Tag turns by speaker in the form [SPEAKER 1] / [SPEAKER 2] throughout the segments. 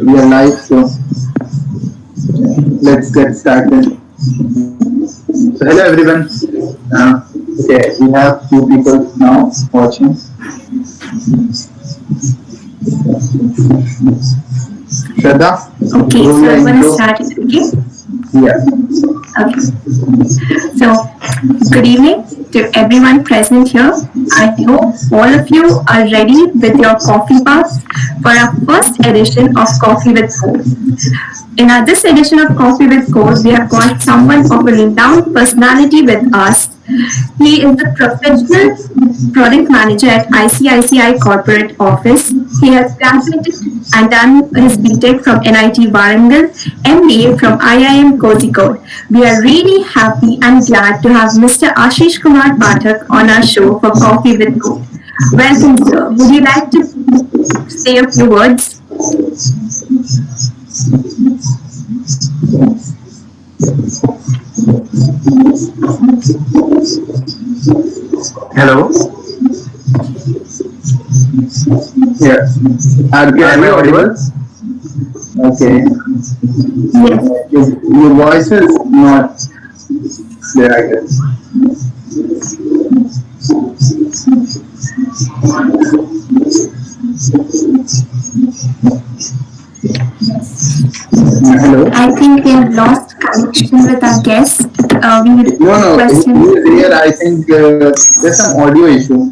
[SPEAKER 1] We are live, so let's get started. So hello everyone. Okay, we have few people now watching. Shraddha,
[SPEAKER 2] Okay,
[SPEAKER 1] do
[SPEAKER 2] so
[SPEAKER 1] your
[SPEAKER 2] I'm gonna
[SPEAKER 1] intro.
[SPEAKER 2] start it. Okay.
[SPEAKER 1] Yeah.
[SPEAKER 2] Okay. So, good evening to everyone present here. I hope all of you are ready with your coffee cups for our first edition of Coffee with Code. In our this edition of Coffee with Code, we have got someone of a renowned personality with us. He is the professional product manager at ICICI Corporate Office. He has graduated and done his BTech from NIT Warangal, MBA from IIM Kozhikode. We are really happy and glad to have Mr. Ashish Kumar Pathak on our show for Coffee with Code. Welcome, sir. Would you like to say a few words?
[SPEAKER 3] Hello,
[SPEAKER 1] Yeah. Are
[SPEAKER 3] am I
[SPEAKER 1] you
[SPEAKER 3] audible?
[SPEAKER 1] audible? Okay.
[SPEAKER 2] Yes.
[SPEAKER 1] Your voice is not there, I guess. Hello.
[SPEAKER 2] I think we have lost connection with our guest. We would
[SPEAKER 1] No, no. He
[SPEAKER 2] request him.
[SPEAKER 1] is here. I think there's some audio issue.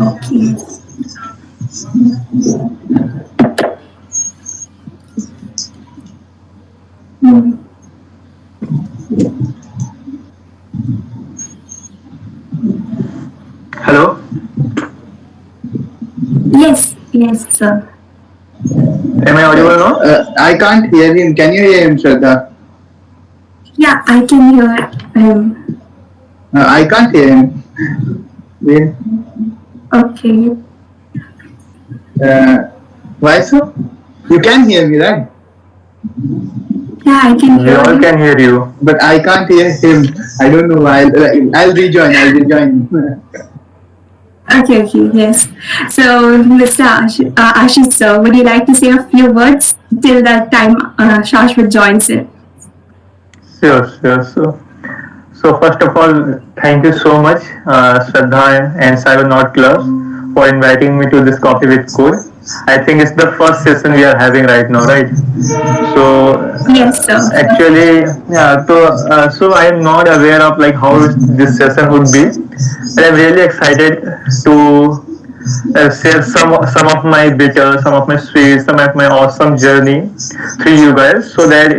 [SPEAKER 2] Okay. Hmm.
[SPEAKER 3] Hello,
[SPEAKER 2] Yes, yes, sir.
[SPEAKER 3] am I audible now?
[SPEAKER 1] I can't hear him. Can you hear him, Shraddha?
[SPEAKER 2] Yeah, I can hear him.
[SPEAKER 1] I can't hear him. Wait.
[SPEAKER 2] Okay.
[SPEAKER 1] Uh, why so? You can hear me, right?
[SPEAKER 2] Yeah, I can
[SPEAKER 3] We
[SPEAKER 2] hear
[SPEAKER 3] all
[SPEAKER 2] you.
[SPEAKER 3] can hear you.
[SPEAKER 1] But I can't hear him. I don't know why. I'll rejoin. I'll rejoin.
[SPEAKER 2] Okay, okay, yes. So, Mr. Ashish, sir, would you like to say a few words till that time Shashwat joins in?
[SPEAKER 3] Sure, sure. So first of all, thank you so much, Shraddha and Cybernauts Club, for inviting me to this Coffee with Code. I think it's the first session we are having right now, right? So
[SPEAKER 2] Yes, sir.
[SPEAKER 3] actually, yeah. So I am not aware of like how this session would be, but I'm really excited to share some of my bitter, some of my sweet, some of my awesome journey to you guys, so that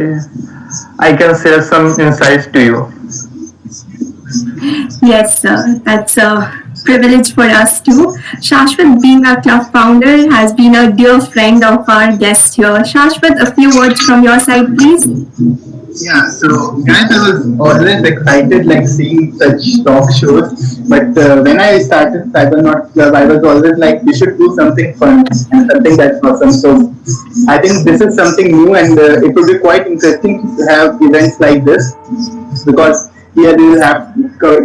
[SPEAKER 3] I can share some insights to you.
[SPEAKER 2] Yes, sir. That's a privilege for us too. Shashwat, being our club founder, has been a dear friend of our guest here. Shashwat, a few words from your side, please.
[SPEAKER 1] Yeah, so guys, I was always excited like seeing such talk shows. But when I started Cybernaut Club, I was always like, we should do something fun and something that's awesome. So I think this is something new, and it would be quite interesting to have events like this because here we will have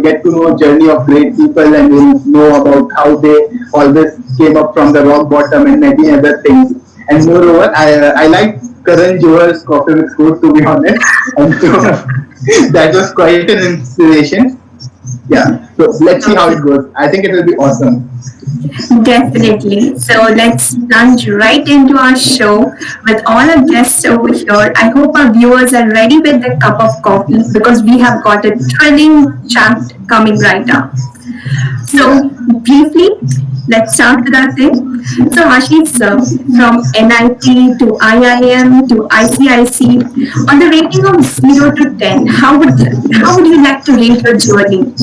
[SPEAKER 1] get to know journey of great people and we'll know about how they always came up from the rock bottom and many other things. And moreover, I like Karan Johar's Coffee with Food to be honest, and so that was quite an inspiration. Yeah, so let's see how it
[SPEAKER 2] Okay.
[SPEAKER 1] goes. I think it will be awesome.
[SPEAKER 2] Definitely. So let's plunge right into our show with all our guests over here. I hope our viewers are ready with their cup of coffee because we have got a thrilling chat coming right up.
[SPEAKER 1] Yeah.
[SPEAKER 2] So, briefly, let's start with our thing. So, Ashish, sir, from NIT to IIM to ICIC, on the rating of 0 to 10, how would you like to rate your journey?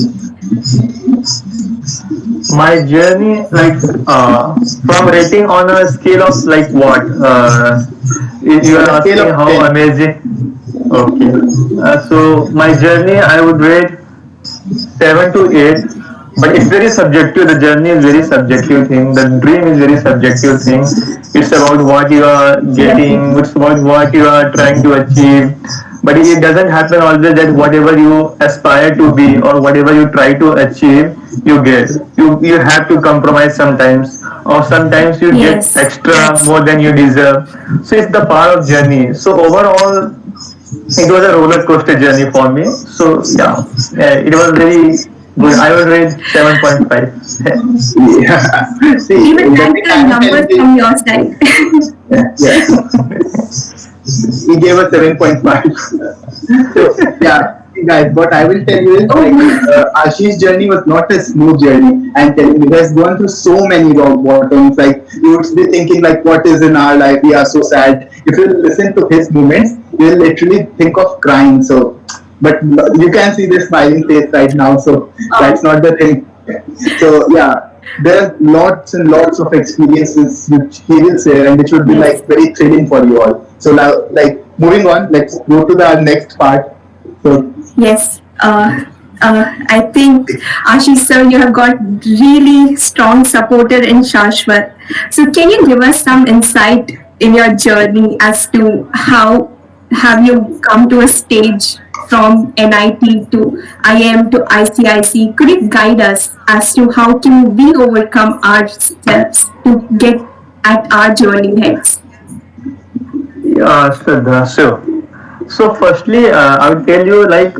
[SPEAKER 3] My journey, like from rating on a scale of like what? You
[SPEAKER 1] On
[SPEAKER 3] are
[SPEAKER 1] a scale
[SPEAKER 3] asking
[SPEAKER 1] of
[SPEAKER 3] how
[SPEAKER 1] 10.
[SPEAKER 3] amazing. Okay. So my journey, I would rate 7 to 8. But it's very subjective. The journey is very subjective thing. The dream is very subjective thing. It's about what you are getting.
[SPEAKER 2] Definitely.
[SPEAKER 3] It's about what you are trying to achieve. But it doesn't happen always that whatever you aspire to be or whatever you try to achieve, you get. You have to compromise sometimes, or sometimes you get
[SPEAKER 2] Yes.
[SPEAKER 3] extra more than you deserve. So it's the part of journey. So overall, it was a roller coaster journey for me. So yeah, it was very good. I would rate 7.5.
[SPEAKER 1] Yeah. See,
[SPEAKER 2] Even
[SPEAKER 1] the
[SPEAKER 2] like
[SPEAKER 1] thing
[SPEAKER 2] the
[SPEAKER 1] I'm
[SPEAKER 2] numbers
[SPEAKER 1] telling you,
[SPEAKER 2] from your side.
[SPEAKER 1] yeah, he gave us 7.5. So yeah, guys, what I will tell you is like
[SPEAKER 2] Oh,
[SPEAKER 1] Ashish's journey was not a smooth journey. I'm telling you, he has gone through so many rock bottoms. Like you would be thinking, like, what is in our life? We are so sad. If you listen to his moments, you will literally think of crying. So, but you can see the smiling face right now. So that's not the thing. So yeah, there are lots and lots of experiences which he will share and which would be
[SPEAKER 2] yes.
[SPEAKER 1] like very thrilling for you all. So now, like moving on, let's go to the next part. So
[SPEAKER 2] Yes. I think Ashish sir, you have got really strong supporter in Shashwat. So can you give us some insight in your journey as to how have you come to a stage from NIT to IM to ICIC? Could you guide us as to how can we overcome ourselves to get at our journey heads?
[SPEAKER 3] Yeah, Shraddha, sure. So, firstly, I would tell you like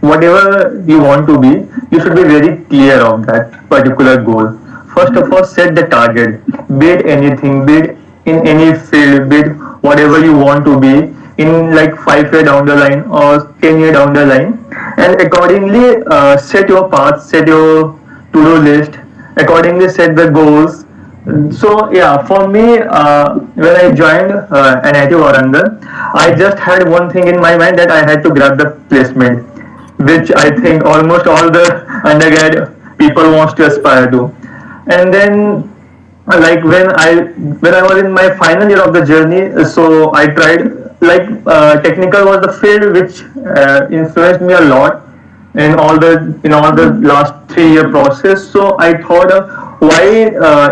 [SPEAKER 3] whatever you want to be, you should be very clear of that particular goal. First of all, set the target. Be it anything, be it in any field, be it whatever you want to be in like 5 year down the line or 10 year down the line, and accordingly set your path, set your to-do list. Accordingly, set the goals. So yeah, for me, when I joined NIT Warangal, I just had one thing in my mind that I had to grab the placement, which I think almost all the undergrad people wants to aspire to. And then, like when I was in my final year of the journey, so I tried like technical was the field which influenced me a lot in all the last 3 year process. So I thought, why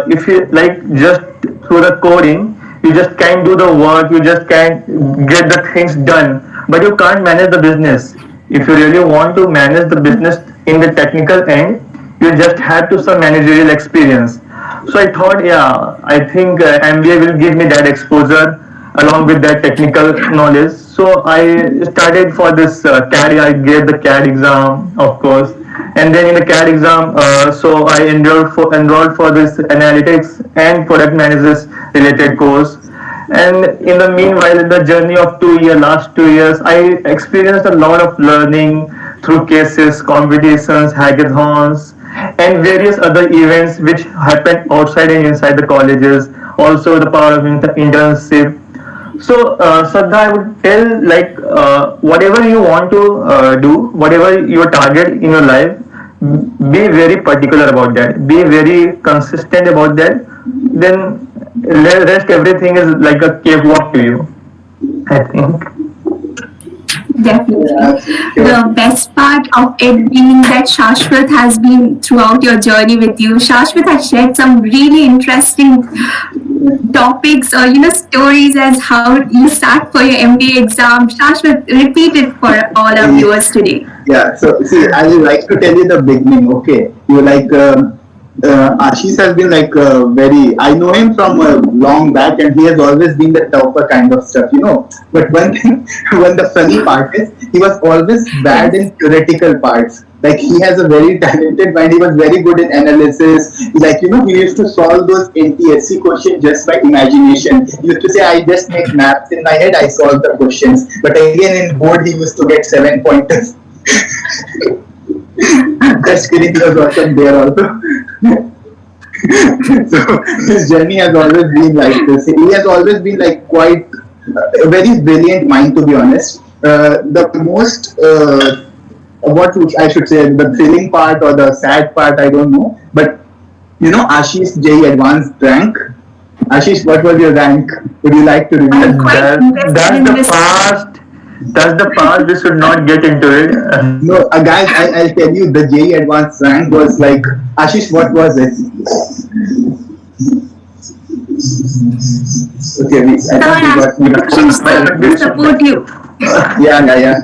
[SPEAKER 3] if you like just through the coding, you just can't do the work, you just can't get the things done, but you can't manage the business. If you really want to manage the business in the technical end, you just have to some managerial experience. So I thought, yeah, I think MBA will give me that exposure along with that technical knowledge. So I started for this CAD. I gave the CAD exam, of course, and then in the CAD exam, so I enrolled for this analytics and product managers related course. And in the meanwhile, in the journey of last 2 years, I experienced a lot of learning through cases, competitions, hackathons, and various other events which happen outside and inside the colleges. Also, the power of internship. So, Sadha, I would tell like whatever you want to do, whatever your target in your life, be very particular about that. Be very consistent about that. Then rest everything is like a cakewalk to you. I think.
[SPEAKER 2] Definitely.
[SPEAKER 1] yeah, sure.
[SPEAKER 2] The best part of it being that Shashwat has been throughout your journey with you. Shashwat has shared some really interesting topics or stories as how you sat for your MBA exam. Shashwat, repeat it for all our viewers today.
[SPEAKER 1] Yeah, so see, I would like to tell you the beginning. Okay, you like Ashish has been like very. I know him from long back, and he has always been the topper kind of stuff. But one thing, when the funny part is, he was always bad
[SPEAKER 2] Yes.
[SPEAKER 1] in theoretical parts. Like he has a very talented mind. He was very good in analysis. Like he used to solve those NTSC questions just by imagination. He used to say, "I just make maps in my head. I solve the questions." But again, in board, he used to get 7 pointers. Just kidding, he was awesome there also. So his journey has always been like this. He has always been like quite a very brilliant mind, to be honest. The most what I should say, the thrilling part or the sad part, I don't know. But Ashish J advanced rank. Ashish, what was your rank? Would you like to
[SPEAKER 2] I'm
[SPEAKER 1] reveal?
[SPEAKER 2] quite
[SPEAKER 3] That
[SPEAKER 2] interested
[SPEAKER 3] that's
[SPEAKER 2] in
[SPEAKER 3] the
[SPEAKER 2] this.
[SPEAKER 3] past. That's the past. We should not get into it.
[SPEAKER 1] No, guys, I'll tell you, the JE advanced rank was like, Ashish, what was it? Okay, I
[SPEAKER 2] Come
[SPEAKER 1] think we
[SPEAKER 2] on,
[SPEAKER 1] got.
[SPEAKER 2] Ashish, sir, we support you.
[SPEAKER 1] Yeah, yeah, yeah.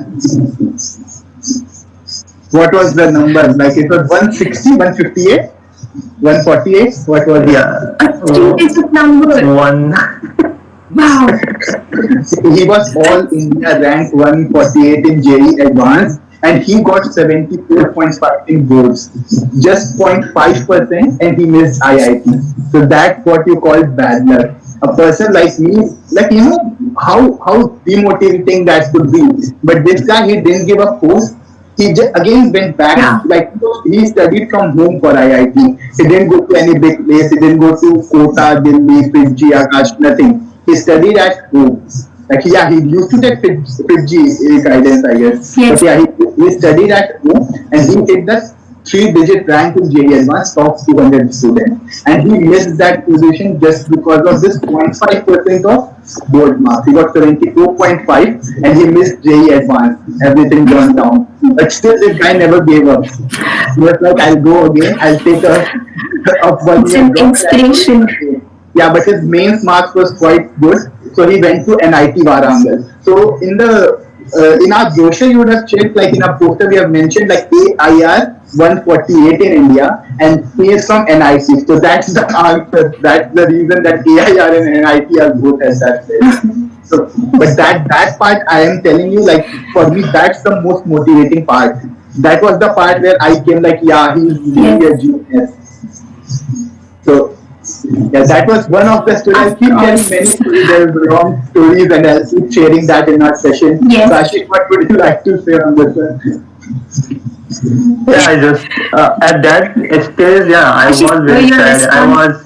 [SPEAKER 1] What was the number? Like it was 160, 158, 148. What was it?
[SPEAKER 3] Yeah,
[SPEAKER 2] A three-digit number.
[SPEAKER 3] one.
[SPEAKER 2] Wow.
[SPEAKER 1] He was all India ranked 148 in JE Advanced and he got 74.5 in boards. Just 0.5% and he missed IIT. So that's what you call bad luck. A person like me, like how demotivating that could be. But this guy he didn't give up hope. He again went back,
[SPEAKER 2] Yeah.
[SPEAKER 1] like he studied from home for IIT. He didn't go to any big place. He didn't go to Kota, Delhi, Fiji, Akash, nothing. He studied at home. Like yeah, he used to take Fiji guidance, I guess. But
[SPEAKER 2] Yes.
[SPEAKER 1] yeah, he studied at home and he hit the three-digit rank in JE Advanced top 200 student. And he missed that position just because of this 0.5% of board marks. He got 74.5 and he missed JE Advanced. Everything gone down. But still, this guy never gave up. He was like, I'll go again. I'll take a one
[SPEAKER 2] It's
[SPEAKER 1] year
[SPEAKER 2] an
[SPEAKER 1] drop.
[SPEAKER 2] inspiration.
[SPEAKER 1] Yeah, but his mains marks was quite good, so he went to NIT Warangal. So in our brochure, you would have checked, like in our poster, we have mentioned like AIR 148 in India, and he is from NIT. So that's the answer. That's the reason that AIR and NIT are both at that place. So, but that part I am telling you, like for me, that's the most motivating part. That was the part where I came like, yeah, he's really a
[SPEAKER 2] Yes.
[SPEAKER 1] genius. So yeah, that was one of the stories. I'll
[SPEAKER 2] Of
[SPEAKER 1] keep telling many
[SPEAKER 2] course.
[SPEAKER 1] stories. There's long stories, and I'll keep sharing that in our session. So,
[SPEAKER 2] Yes.
[SPEAKER 1] Ashish, what would you like to say on this one?
[SPEAKER 3] Yeah, I just at that stage, yeah, I
[SPEAKER 2] Ashish,
[SPEAKER 3] was very
[SPEAKER 2] your
[SPEAKER 3] sad.
[SPEAKER 2] response.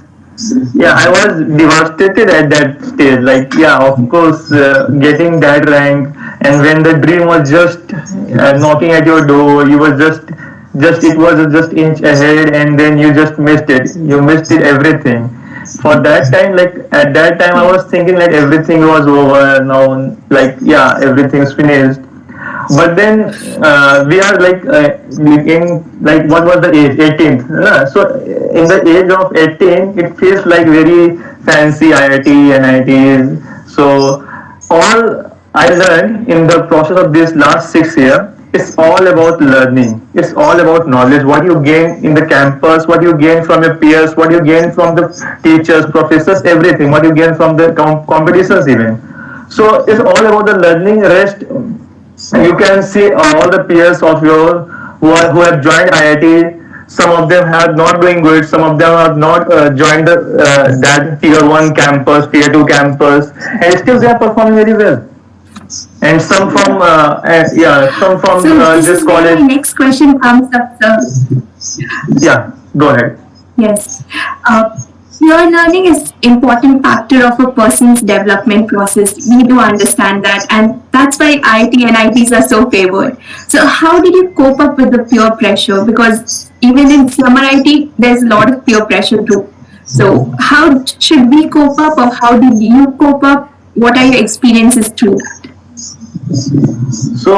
[SPEAKER 3] I was devastated at that stage. Like, yeah, of course, getting that rank, and when the dream was just knocking at your door, you were just it was just inch ahead, and then you just missed it. You missed it everything. For that time, like at that time, I was thinking like everything was over now. Like, yeah, everything's finished. But then we are like in like what was the age 18th, so in the age of 18 it feels like very fancy IIT NITs. So all I learned in the process of this last 6 year, it's all about learning, it's all about knowledge, what you gain in the campus, what you gain from your peers, what you gain from the teachers, professors, everything, what you gain from the competitions even. So it's all about the learning. Rest you can see all the peers of yours who have joined IIT. Some of them have not doing good. Some of them have not joined that tier one campus, tier two campus, and still they are performing very well. And some from some from
[SPEAKER 2] So this
[SPEAKER 3] this
[SPEAKER 2] is where my
[SPEAKER 3] college.
[SPEAKER 2] next question comes up, sir.
[SPEAKER 3] Yeah, go ahead.
[SPEAKER 2] Yes. Peer learning is important factor of a person's development process. We do understand that, and that's why IT and ITs are so favored. So, how did you cope up with the peer pressure? Because even in summer IT, there's a lot of peer pressure too. So, how should we cope up, or how did you cope up? What are your experiences through that?
[SPEAKER 3] So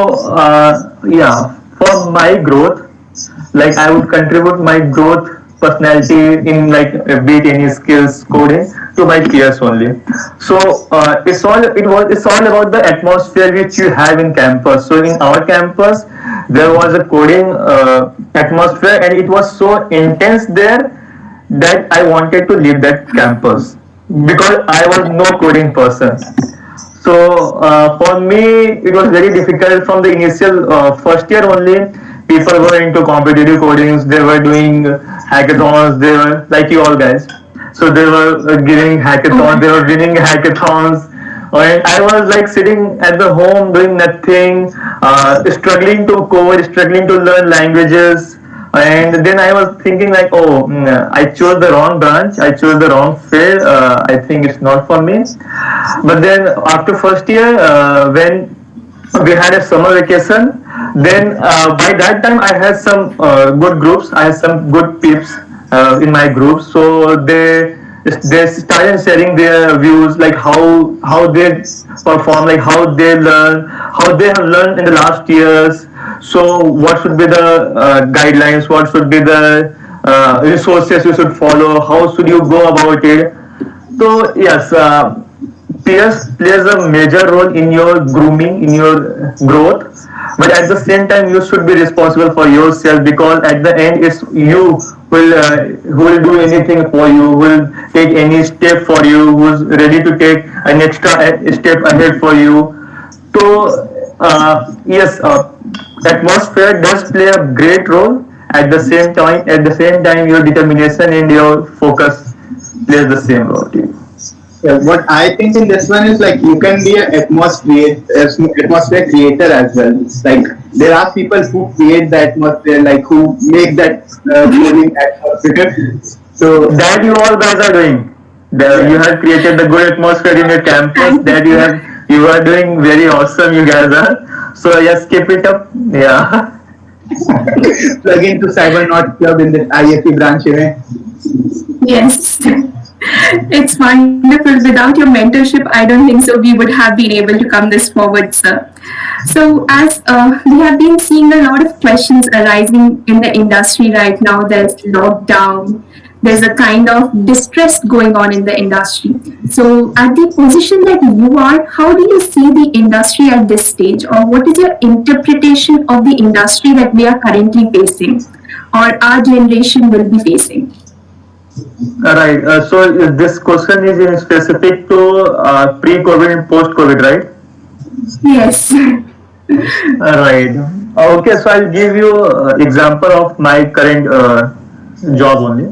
[SPEAKER 3] yeah, for my growth, like I would contribute my growth personality in like be it any skills coding to my peers only. So it's all about the atmosphere which you have in campus. So in our campus there was a coding atmosphere, and it was so intense there that I wanted to leave that campus because I was no coding person. So for me, it was very difficult from the initial first year only. People were into competitive codings. They were doing hackathons. They were like you all guys. So they were giving hackathons. They were winning hackathons. And I was like sitting at the home doing nothing, struggling to code, struggling to learn languages. And then I was thinking like, oh, I chose the wrong branch. I chose the wrong field. I think it's not for me. But then after first year, when we had a summer vacation, then by that time I had some good groups. I had some good peeps in my group. So they started sharing their views, like how they perform, like how they learn, how they have learned in the last years. So what should be the guidelines? What should be the resources you should follow? How should you go about it? So yes, peers plays a major role in your grooming, in your growth. But at the same time, you should be responsible for yourself, because at the end, it's you who will do anything for you, who will take any step for you, who's ready to take an extra step ahead for you. So yes, atmosphere does play a great role. At the same time, your determination and your focus plays the same role too.
[SPEAKER 1] Yeah, what I think in this one is like you can be an atmosphere creator as well. Like there are people who create the atmosphere, like who make that cooling atmosphere. So
[SPEAKER 3] That you all guys are doing. You
[SPEAKER 1] yeah,
[SPEAKER 3] have created the good atmosphere in your campus.
[SPEAKER 2] Thank
[SPEAKER 3] That
[SPEAKER 2] you.
[SPEAKER 3] you are doing very awesome. You guys are. So yes, keep it up. Yeah.
[SPEAKER 1] plug into Cybernauts Club in the IFE branch.
[SPEAKER 2] Yes. It's wonderful. Without your mentorship, I don't think so we would have been able to come this forward, sir. So, as we have been seeing a lot of questions arising in the industry right now, there's lockdown, there's a kind of distress going on in the industry. So, at the position that you are, how do you see the industry at this stage, or what is your interpretation of the industry that we are currently facing, or our generation will be facing?
[SPEAKER 3] Right. So this question is in specific to pre-COVID and post-COVID, right?
[SPEAKER 2] Yes.
[SPEAKER 3] Right. Okay. So I'll give you example of my current job only.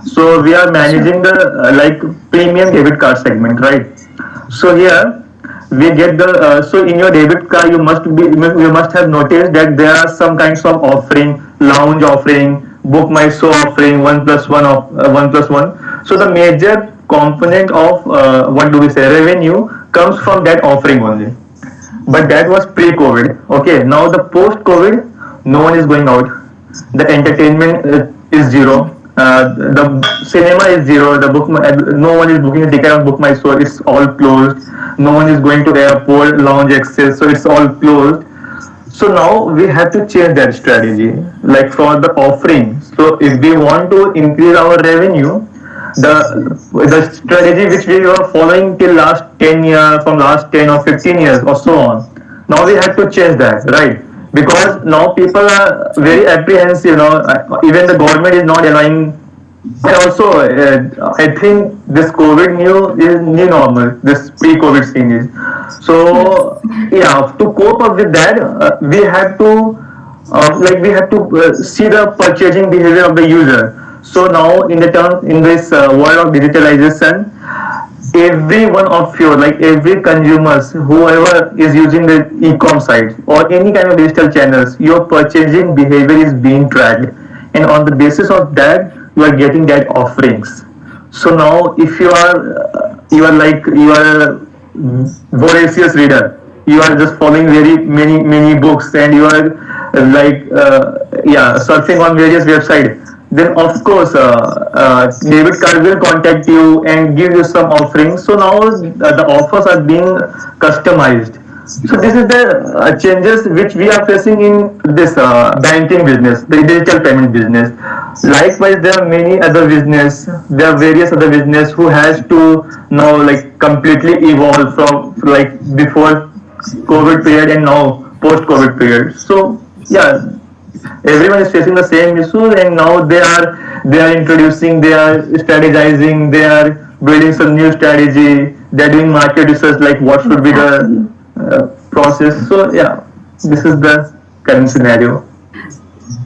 [SPEAKER 3] So we are
[SPEAKER 2] Sure.
[SPEAKER 3] managing the like premium debit card segment, right? So here we get the so in your debit card you must have noticed that there are some kinds of offering, lounge offering, book my show offering, one plus one of 1 plus 1. So the major component of what do we say revenue comes from that offering only. But that was pre-COVID. Okay, now the post-COVID, no one is going out. The entertainment is zero. The cinema is zero. No one is booking a ticket on Book My Show. It's all closed. No one is going to airport lounge access. So it's all closed. So now we have to change that strategy, like for the offering. So if we want to increase our revenue, the strategy which we were following till last 10 years, from last 10 or 15 years or so on, now we have to change that, right? Because now people are very apprehensive. Even the government is not allowing. And also, I think this COVID new normal. This pre-COVID thing is.
[SPEAKER 2] Yes.
[SPEAKER 3] So yeah, to cope up with that, we have to we have to see the purchasing behavior of the user. So now in this world of digitalization, every one of you, like every consumers, whoever is using the e-com site or any kind of digital channels, your purchasing behavior is being tracked, and on the basis of that, you are getting that offerings. So now, if you are a voracious reader, you are just following very many books, and you are surfing on various websites, then of course David card will contact you and give you some offerings. So now the offers are being customized. So this is the changes which we are facing in this banking business, the digital payment business. Likewise, there are many other business. There are various other business who has to now like completely evolve from like before COVID period and now post COVID period. So yeah, everyone is facing the same issue, and now they are introducing, they are strategizing, they are building some new strategy, they're doing market research like what should be the
[SPEAKER 2] Exactly.
[SPEAKER 3] process. So yeah, this is the current scenario.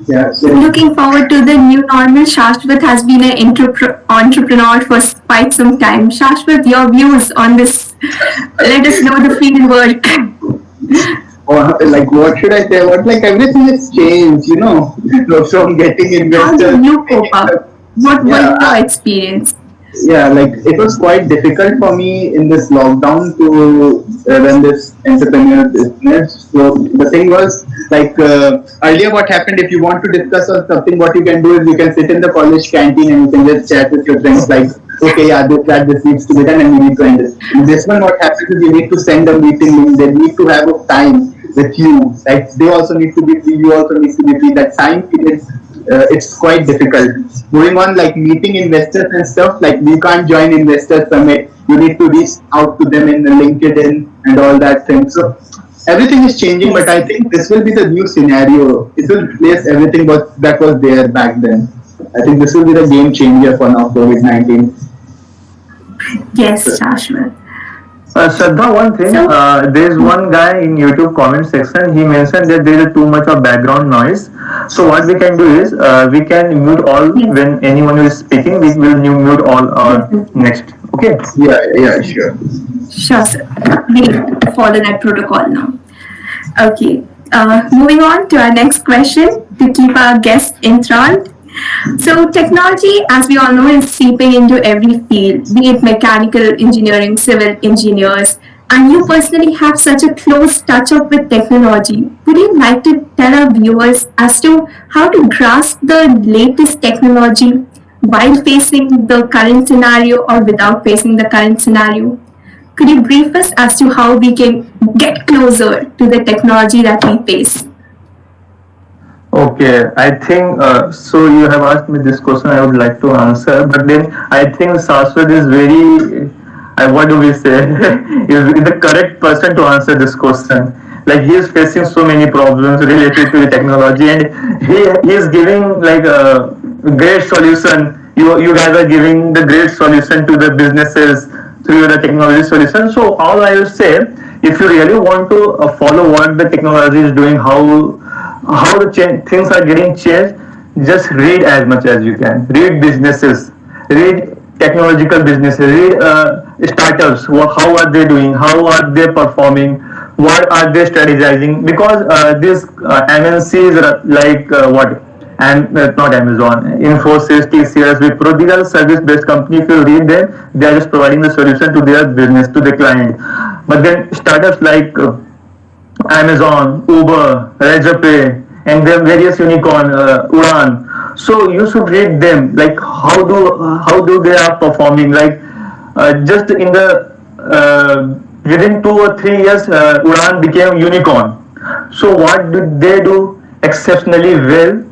[SPEAKER 1] Yeah.
[SPEAKER 2] So
[SPEAKER 1] So
[SPEAKER 2] looking forward to the new normal. Shashwat has been an entrepreneur for quite some time. Shashwat, your views on this? Let us know the field work.
[SPEAKER 1] or like what should I say? What like everything has changed, from getting
[SPEAKER 2] How did
[SPEAKER 1] investors.
[SPEAKER 2] you cope up? What were
[SPEAKER 1] Yeah,
[SPEAKER 2] your experience?
[SPEAKER 1] yeah, like it was quite difficult for me in this lockdown to run this entrepreneur business. So the thing was like earlier, what happened if you want to discuss on something, what you can do is you can sit in the college canteen and you can just chat with your friends like, okay, yeah, this needs to be done and we need to end this. In this one, what happens is you need to send a meeting link. They need to have a time with you. Like they also need to be free. You also need to be free. That time period it's quite difficult. Moving on, like meeting investors and stuff, like we can't join investor summit. You need to reach out to them in LinkedIn and all that thing. So everything is changing, but I think this will be the new scenario. It will replace everything that was there back then. I think this will be the game changer for now, COVID-19.
[SPEAKER 2] Yes, Shashwat.
[SPEAKER 3] Shraddha, one thing,
[SPEAKER 2] So,
[SPEAKER 3] there's one guy in YouTube comment section, he mentioned that there is too much of background noise. So what we can do is, we can mute all
[SPEAKER 2] yes,
[SPEAKER 3] when anyone is speaking, we will mute all next. Okay?
[SPEAKER 1] Yeah, yeah, sure.
[SPEAKER 2] sure, sir. We'll follow that protocol now. Okay. Moving on to our next question to keep our guests enthralled. So, technology, as we all know, is seeping into every field, be it mechanical engineering, civil engineers, and you personally have such a close touch up with technology. Would you like to tell our viewers as to how to grasp the latest technology while facing the current scenario or without facing the current scenario? Could you brief us as to how we can get closer to the technology that we face?
[SPEAKER 3] Okay, I think so. You have asked me this question. I would like to answer, but then I think Saswat is very. What do we say? Is the correct person to answer this question. Like he is facing so many problems related to the technology, and he is giving like a great solution. You guys are giving the great solution to the businesses through the technology solution. So all I will say, if you really want to follow what the technology is doing, how the things are getting changed, just read as much as you can. Read businesses, read technological businesses, read startups. How are they doing? How are they performing? What are they strategizing? Because these MNCs are like what? And not Amazon, Infosys, TCS, Wipro, these are service-based companies. If you read them, they are just providing the solution to their business, to the client. But then startups like Amazon, Uber, Razorpay, and their various unicorn, Uran. So you should read them. Like how do they are performing? Like just in the within 2 or 3 years, Uran became unicorn. So what did they do exceptionally well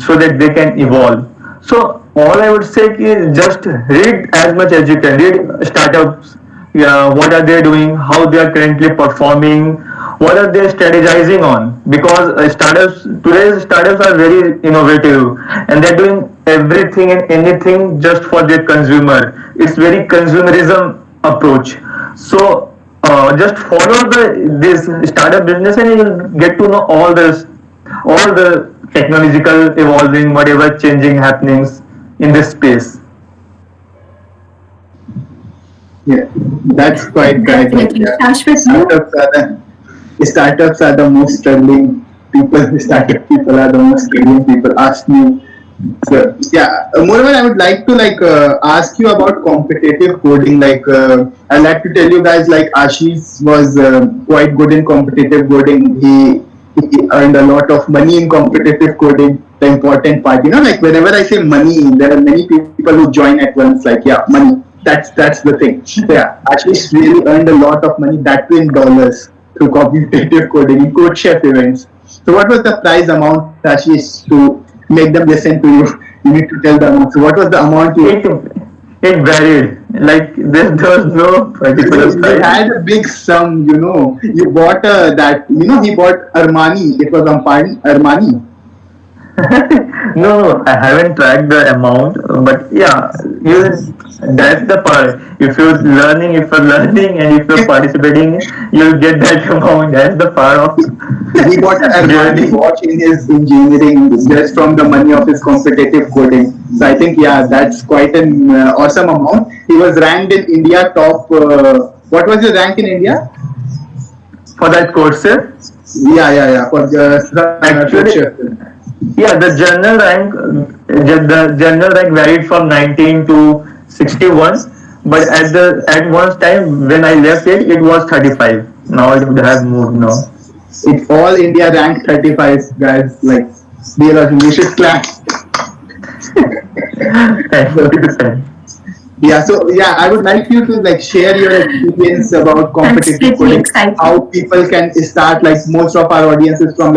[SPEAKER 3] so that they can evolve? So all I would say is just read as much as you can. Read startups, yeah, what are they doing, how they are currently performing, what are they strategizing on, because today's startups are very innovative and they're doing everything and anything just for their consumer. It's very consumerism approach. So just follow this startup business and you'll get to know all the technological evolving, whatever changing happenings in this space.
[SPEAKER 1] Yeah, that's quite correct. Like,
[SPEAKER 2] Definitely.
[SPEAKER 1] yeah,
[SPEAKER 2] Shashwat, you?
[SPEAKER 1] startups are the most struggling people. Startup people are the most struggling people. Ask me. So yeah, moreover, I would like to ask you about competitive coding. I'd like to tell you guys like Ashish was quite good in competitive coding. He earned a lot of money in competitive coding. The important part, like whenever I say money, there are many people who join at once. Like yeah, money. That's the thing. So, yeah, Ashish really earned a lot of money, that too in dollars, through competitive coding in code chef events. So what was the prize amount, Ashish, to make them listen to you? You need to tell them. So what was the amount you?
[SPEAKER 3] It varied. Like there was no particular
[SPEAKER 1] You
[SPEAKER 3] price.
[SPEAKER 1] had a big sum, You bought he bought Armani. It was Armani.
[SPEAKER 3] No, I haven't tracked the amount, but yeah, you. That's the part. If you're learning, and if you're participating, you'll get that amount. That's the part of
[SPEAKER 1] He bought an Armani
[SPEAKER 3] journey.
[SPEAKER 1] watch in his engineering just from the money of his competitive coding. So I think yeah, that's quite an awesome amount. He was ranked in India top. What was your rank in India?
[SPEAKER 3] For that courses.
[SPEAKER 1] Yeah. For the
[SPEAKER 3] Actually, yeah, the general rank varied from 19 to 61, but at one time when I left it, it was 35. Now it would have moved now.
[SPEAKER 1] It's all India ranked 35 guys. Like we should clap. Yeah, so yeah, I would like you to share your experience about
[SPEAKER 2] That's
[SPEAKER 1] competitive
[SPEAKER 2] pretty
[SPEAKER 1] coding,
[SPEAKER 2] exciting.
[SPEAKER 1] how people can start. Like most of our audiences from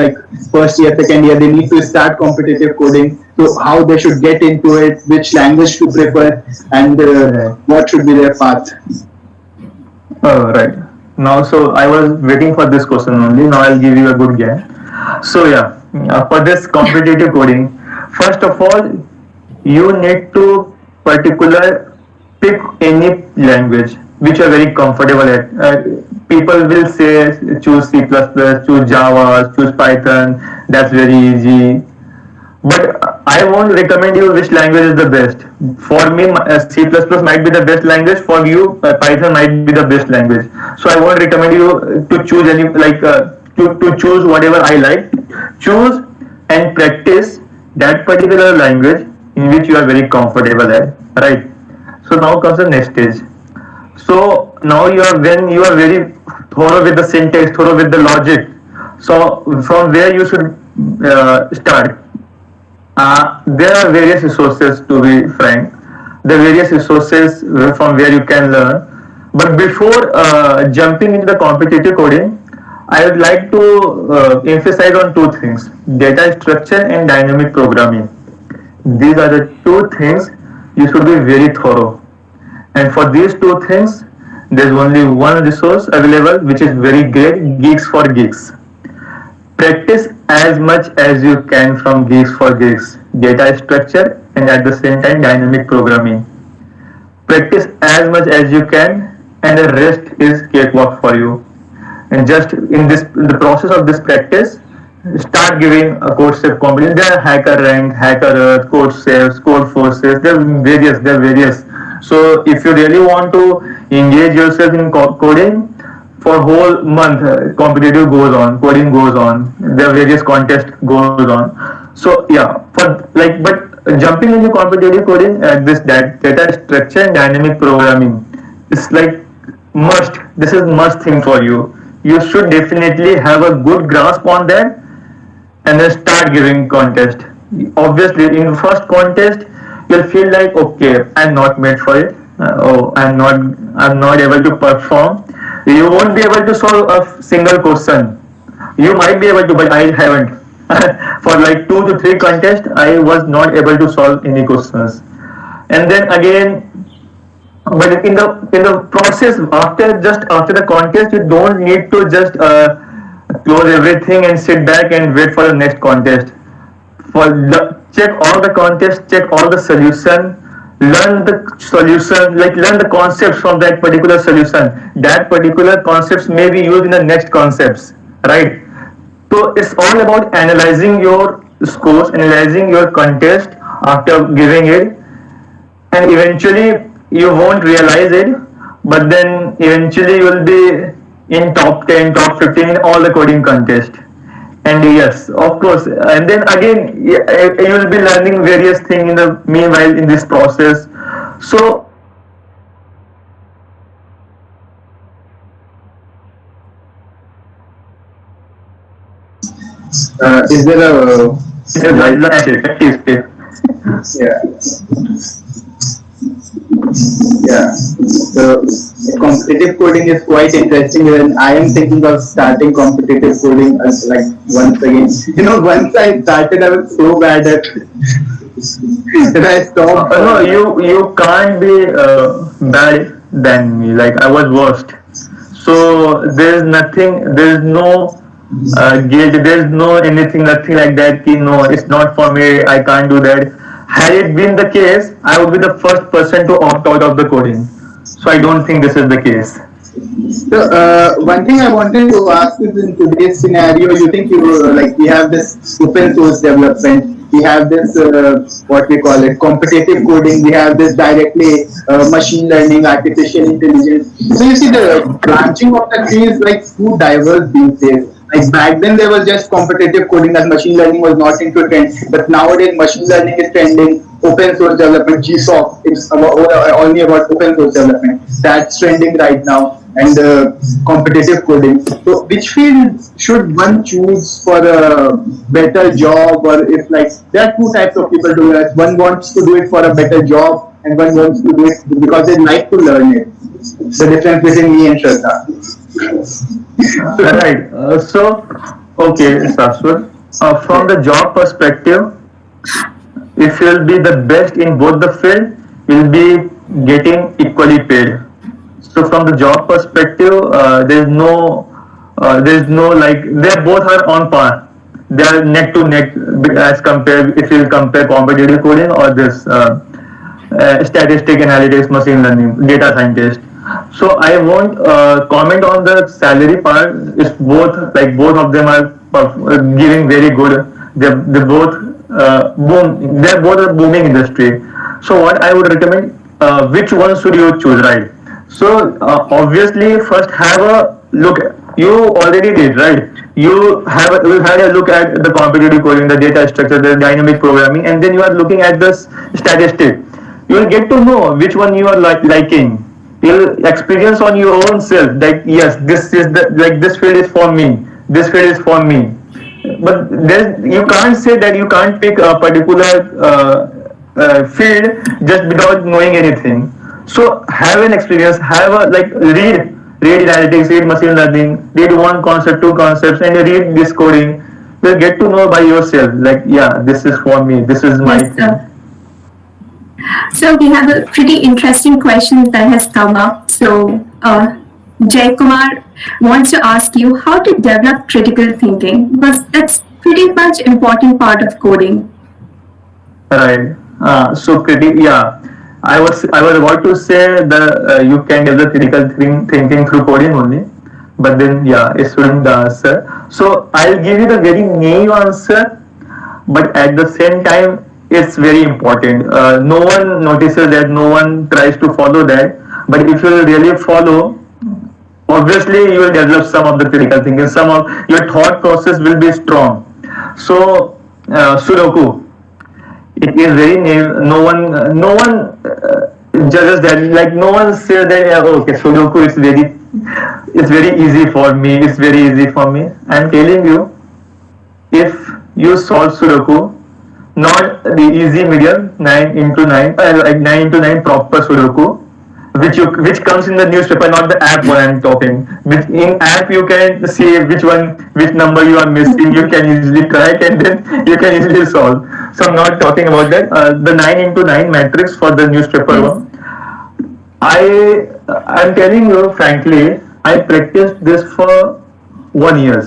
[SPEAKER 1] first year, second year, they need to start competitive coding. So how they should get into it, which language to prefer, and
[SPEAKER 3] Right.
[SPEAKER 1] what should be their path.
[SPEAKER 3] Right. Now, so I was waiting for this question only. Now I'll give you a good game. So yeah, for this competitive coding, first of all, you need to particular pick any language which you are very comfortable at. People will say choose C++, choose Java, choose Python. That's very easy. But I won't recommend you which language is the best. For me, C++ might be the best language. For you, Python might be the best language. So I won't recommend you to choose any to choose whatever I like. Choose and practice that particular language in which you are very comfortable at. Right. So now comes the next stage. So now you are when you are very thorough with the syntax, thorough with the logic. So from where you should start. There are various resources, to be frank. There are various resources from where you can learn. But before jumping into the competitive coding, I would like to emphasize on two things: data structure and dynamic programming. These are the two things you should be very thorough. And for these two things, there's only one resource available, which is very great: Geeks for Geeks. Practice as much as you can from Geeks for Geeks, data structure, and at the same time dynamic programming. Practice as much as you can, and the rest is cakewalk for you. And just in the process of this practice, start giving a code safe competition. There are hacker rank, hacker earth, code safes, code forces. There are various. So if you really want to engage yourself in coding, for whole month competitive goes on, coding goes on, there are various contests goes on. So yeah, for like but jumping into competitive coding, that data structure and dynamic programming is like must. This is must thing for you. You should definitely have a good grasp on that and then start giving contest. Obviously, in the first contest, you'll feel like, okay, I'm not made for it. I'm not able to perform. You won't be able to solve a single question. You might be able to, but I haven't. For like 2 to 3 contests, I was not able to solve any questions. And then again, but in the process after the contest, you don't need to just close everything and sit back and wait for the next contest. Check all the contests, check all the solution, learn the solution, like learn the concepts from that particular solution. That particular concepts may be used in the next concepts, right? So it's all about analyzing your scores, analyzing your contest after giving it, and eventually you won't realize it, but then eventually you will be in top 10, top 15 in all the coding contest. And yes, of course, and then again you will be learning various things in the meanwhile in this process. So
[SPEAKER 1] Is there a
[SPEAKER 3] that's it.
[SPEAKER 1] yeah? Yeah. So competitive coding is quite interesting, and I am thinking of starting competitive coding as like once again. Once I started, I was so bad at that I stopped.
[SPEAKER 3] No, you can't be bad than me. Like I was worst. So there's nothing. There's no guilt. There's no anything. Nothing like that. Ki, no, it's not for me. I can't do that. Had it been the case, I would be the first person to opt out of the coding. So I don't think this is the case.
[SPEAKER 1] So one thing I wanted to ask is, in today's scenario, you think like we have this open source development, we have this what we call it competitive coding, we have this directly machine learning, artificial intelligence. So you see the branching of the tree is like too diverse these days. Like back then there was just competitive coding and machine learning was not into trend, but nowadays machine learning is trending. Open source development, GSOC, it's only about open source development. That's trending right now, and competitive coding. So, which field should one choose for a better job, or if like there are two types of people doing it. One wants to do it for a better job, and one wants to do it because they like to learn it. The difference between me and Shraddha.
[SPEAKER 3] Right. Okay, Saswat. From the job perspective, if you'll be the best in both the field, you'll be getting equally paid. So from the job perspective, there's no like they both are on par. They are neck to neck as compared if you compare competitive coding or this statistic analytics, machine learning, data scientist. So I won't comment on the salary part. It's both of them are giving very good. They both boom. They're both a booming industry. So what I would recommend, which one should you choose, right? So obviously, first have a look. You already did, right? You had a look at the competitive coding, the data structure, the dynamic programming, and then you are looking at the statistic. You will get to know which one you are liking. You'll experience on your own self that yes, this is the like this field is for me. This field is for me. But you can't say that you can't pick a particular field just without knowing anything. So have an experience, have a read analytics, read machine learning, read one concept, two concepts, and read this coding. You'll get to know by yourself, like yeah, this is for me, this is my
[SPEAKER 2] Yes,
[SPEAKER 3] thing.
[SPEAKER 2] sir. So we have a pretty interesting question that has come up. So Jay Kumar wants to ask you how to develop critical thinking because that's pretty much important part of coding.
[SPEAKER 3] Right. So yeah. I was about to say that you can develop critical thinking through coding only, but then yeah, it shouldn't the answer. So I'll give you the very naive answer, but at the same time, it's very important. No one notices that, no one tries to follow that. But if you really follow, obviously you will develop some of the critical thinking. Some of your thought process will be strong. So Sudoku, it is very new. No one judges that. Like no one says that. Yeah, okay, Sudoku it's very easy for me. It's very easy for me. I'm telling you, if you solve Sudoku, not the easy medium 9 into 9, like 9 into 9 proper Sudoku, which comes in the newspaper, not the app one I'm talking. Which in app you can see which number you are missing. You can easily track and then you can easily solve. So I'm not talking about that. The 9 into 9 matrix for the newspaper
[SPEAKER 2] Yes.
[SPEAKER 3] one. I'm telling you frankly, I practiced this for 1 year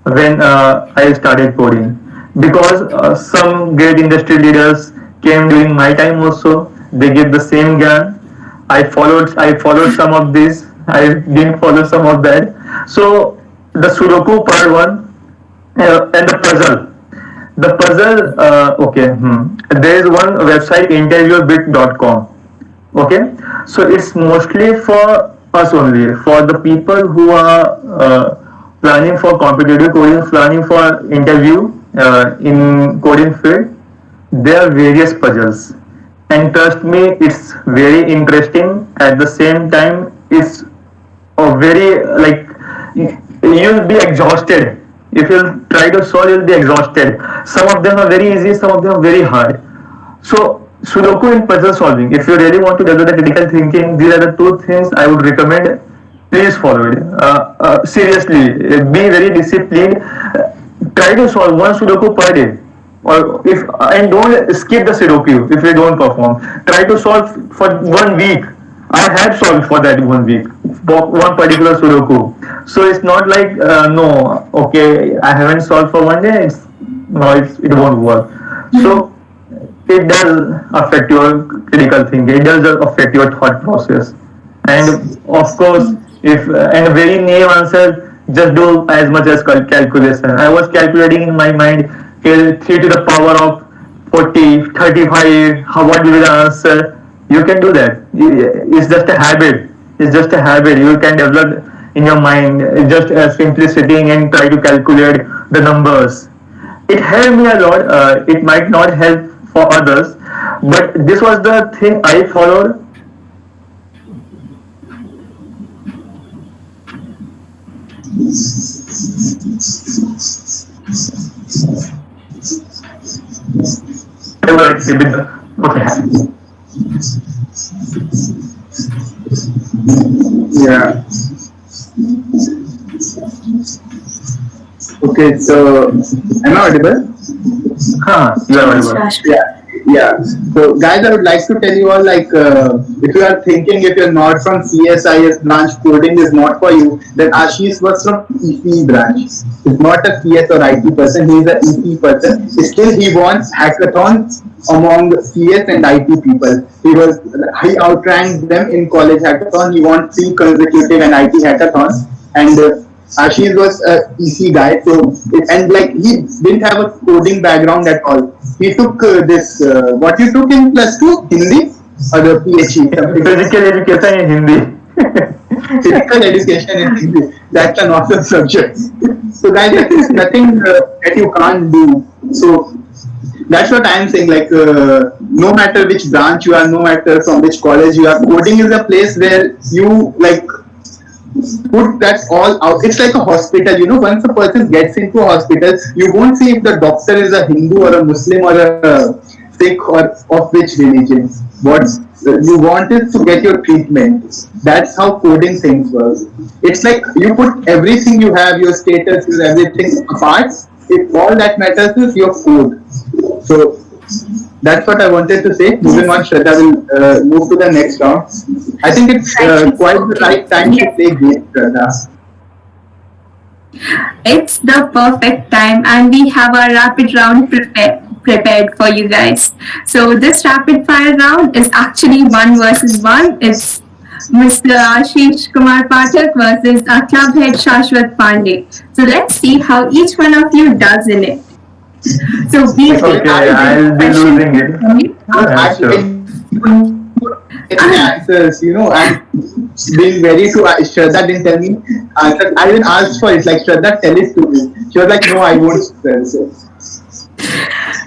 [SPEAKER 3] when I started coding because some great industry leaders came during my time also. They give the same gyan. I followed some of this. I didn't follow some of that. So the Sudoku part one and the puzzle. The puzzle. Okay. There is one website interviewbit.com. Okay, so it's mostly for us only, for the people who are planning for competitive coding, planning for interview in coding field. There are various puzzles, and trust me, it's very interesting. At the same time, it's a very like you'll be exhausted if you try to solve. You'll be exhausted. Some of them are very easy, some of them are very hard. So Sudoku and puzzle solving. If you really want to develop the critical thinking, these are the two things I would recommend. Please follow it. Seriously, be very disciplined. Try to solve one Sudoku per day, or if and don't skip the Sudoku if you don't perform. Try to solve for 1 week. I had solved for that 1 week, for one particular Sudoku. So it's not like no, okay, I haven't solved for 1 day. It won't work. So it does affect your critical thinking. It does affect your thought process. And of course, if and a very naive answer, just do as much as calculation. I was calculating in my mind till 3 to the power of 40, 35. How what will be the answer? You can do that. It's just a habit. It's just a habit. You can develop in your mind just simply sitting and try to calculate the numbers. It helped me a lot. It might not help for others, but this was the thing I followed. Okay.
[SPEAKER 1] Yeah. Okay, so am I audible?
[SPEAKER 3] You are
[SPEAKER 2] Yes,
[SPEAKER 3] audible.
[SPEAKER 2] Raj.
[SPEAKER 1] Yeah. Yeah. So, guys, I would like to tell you all like, if you are thinking if you're not from CSIS branch, coding is not for you, then Ashish was from EC branch. He's not a CS or IT person, he's a EC person. Still, he wants hackathons among CS and IT people. He outranked them in college hackathon. He won 3 consecutive and IT hackathons. And Ashish was a EC guy, so and like he didn't have a coding background at all. He took this what you took in +2 Hindi or the PhD something.
[SPEAKER 3] Physical education in Hindi.
[SPEAKER 1] Physical education in Hindi. That's an awesome subject. So guys, there is nothing that you can't do. So that's what I'm saying. Like no matter which branch you are, no matter from which college you are, coding is a place where you like put that all out. It's like a hospital, you know. Once a person gets into a hospital, you won't see if the doctor is a Hindu or a Muslim or a Sikh or of which religion. What you want is to get your treatment. That's how coding things work. It's like you put everything you have, your status, your everything apart. If all that matters is your code. So that's what I wanted to say. Moving on, Shraddha will move to the next round. I think it's quite the right time to play game, Shraddha.
[SPEAKER 2] It's the perfect time, and we have a rapid round prepared for you guys. So this rapid fire round is actually one versus one. It's Mr. Ashish Kumar Pathak versus our club head Shashwat Pandey. So let's see how each one of you does in it. So we
[SPEAKER 3] Okay, I'll be losing it.
[SPEAKER 1] I
[SPEAKER 3] Sure.
[SPEAKER 1] answers, you know, I'm being very to Shraddha didn't tell me answers. I didn't ask for it. Like Shraddha, tell it to me. She was like, no, I won't tell.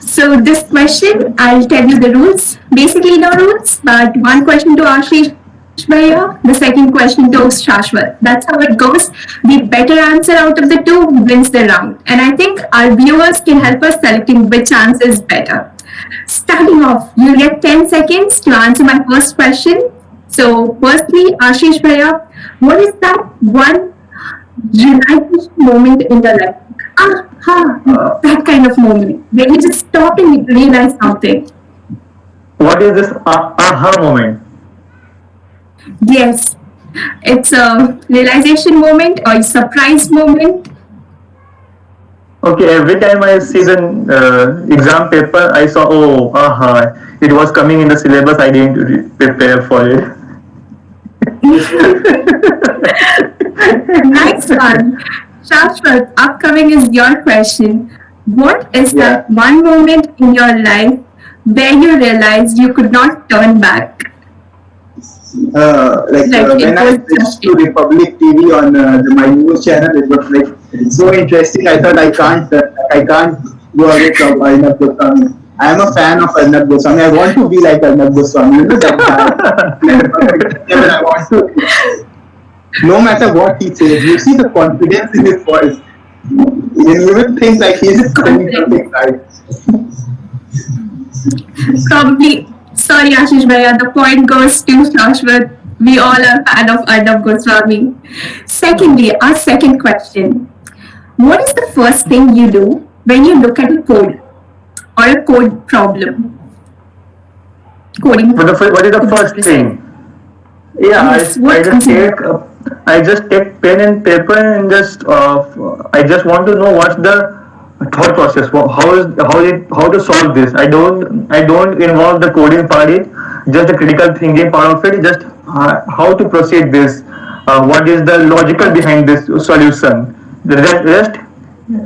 [SPEAKER 2] So this question, I'll tell you the rules. Basically no rules, but one question to Ashish Bhaiya, the second question to Shashwat. That's how it goes. The better answer out of the two wins the round. And I think our viewers can help us selecting which answer is better. Starting off, you get 10 seconds to answer my first question. So firstly, Ashish Bhaiya, what is that one realization moment in your life? That kind of moment where you just stop and you realize something.
[SPEAKER 3] What is this aha moment?
[SPEAKER 2] Yes, it's a realization moment or a surprise moment.
[SPEAKER 3] Okay, every time I see the exam paper, I saw, oh, aha, it was coming in the syllabus, I didn't prepare for it.
[SPEAKER 2] Next one. Shashwat, upcoming is your question. What is
[SPEAKER 1] Yeah.
[SPEAKER 2] that one moment in your life where you realized you could not turn back?
[SPEAKER 1] When I switched to Republic TV on my news channel, it was like so interesting. I thought I can't go away from Arnab Goswami. I am a fan of Arnab Goswami. I want to be like Arnab Goswami. You know that guy. I want to. No matter what he says, you see the confidence in his voice. You will think like he's just telling something right.
[SPEAKER 2] Probably, sorry Ashish Bhaiya, the point goes to Shashwat. We all are fan of Arnab Goswami. Secondly, our second question. What is the first thing you do when you look at a code or a code problem? Coding.
[SPEAKER 3] What is the first thing? Yeah,
[SPEAKER 2] Yes, what
[SPEAKER 3] I
[SPEAKER 2] comes
[SPEAKER 3] just
[SPEAKER 2] in?
[SPEAKER 3] take pen and paper and just I just want to know what's the thought process. How to solve this. I don't involve the coding part. It just the critical thinking part of it. Just how to proceed this. What is the logical behind this solution? The rest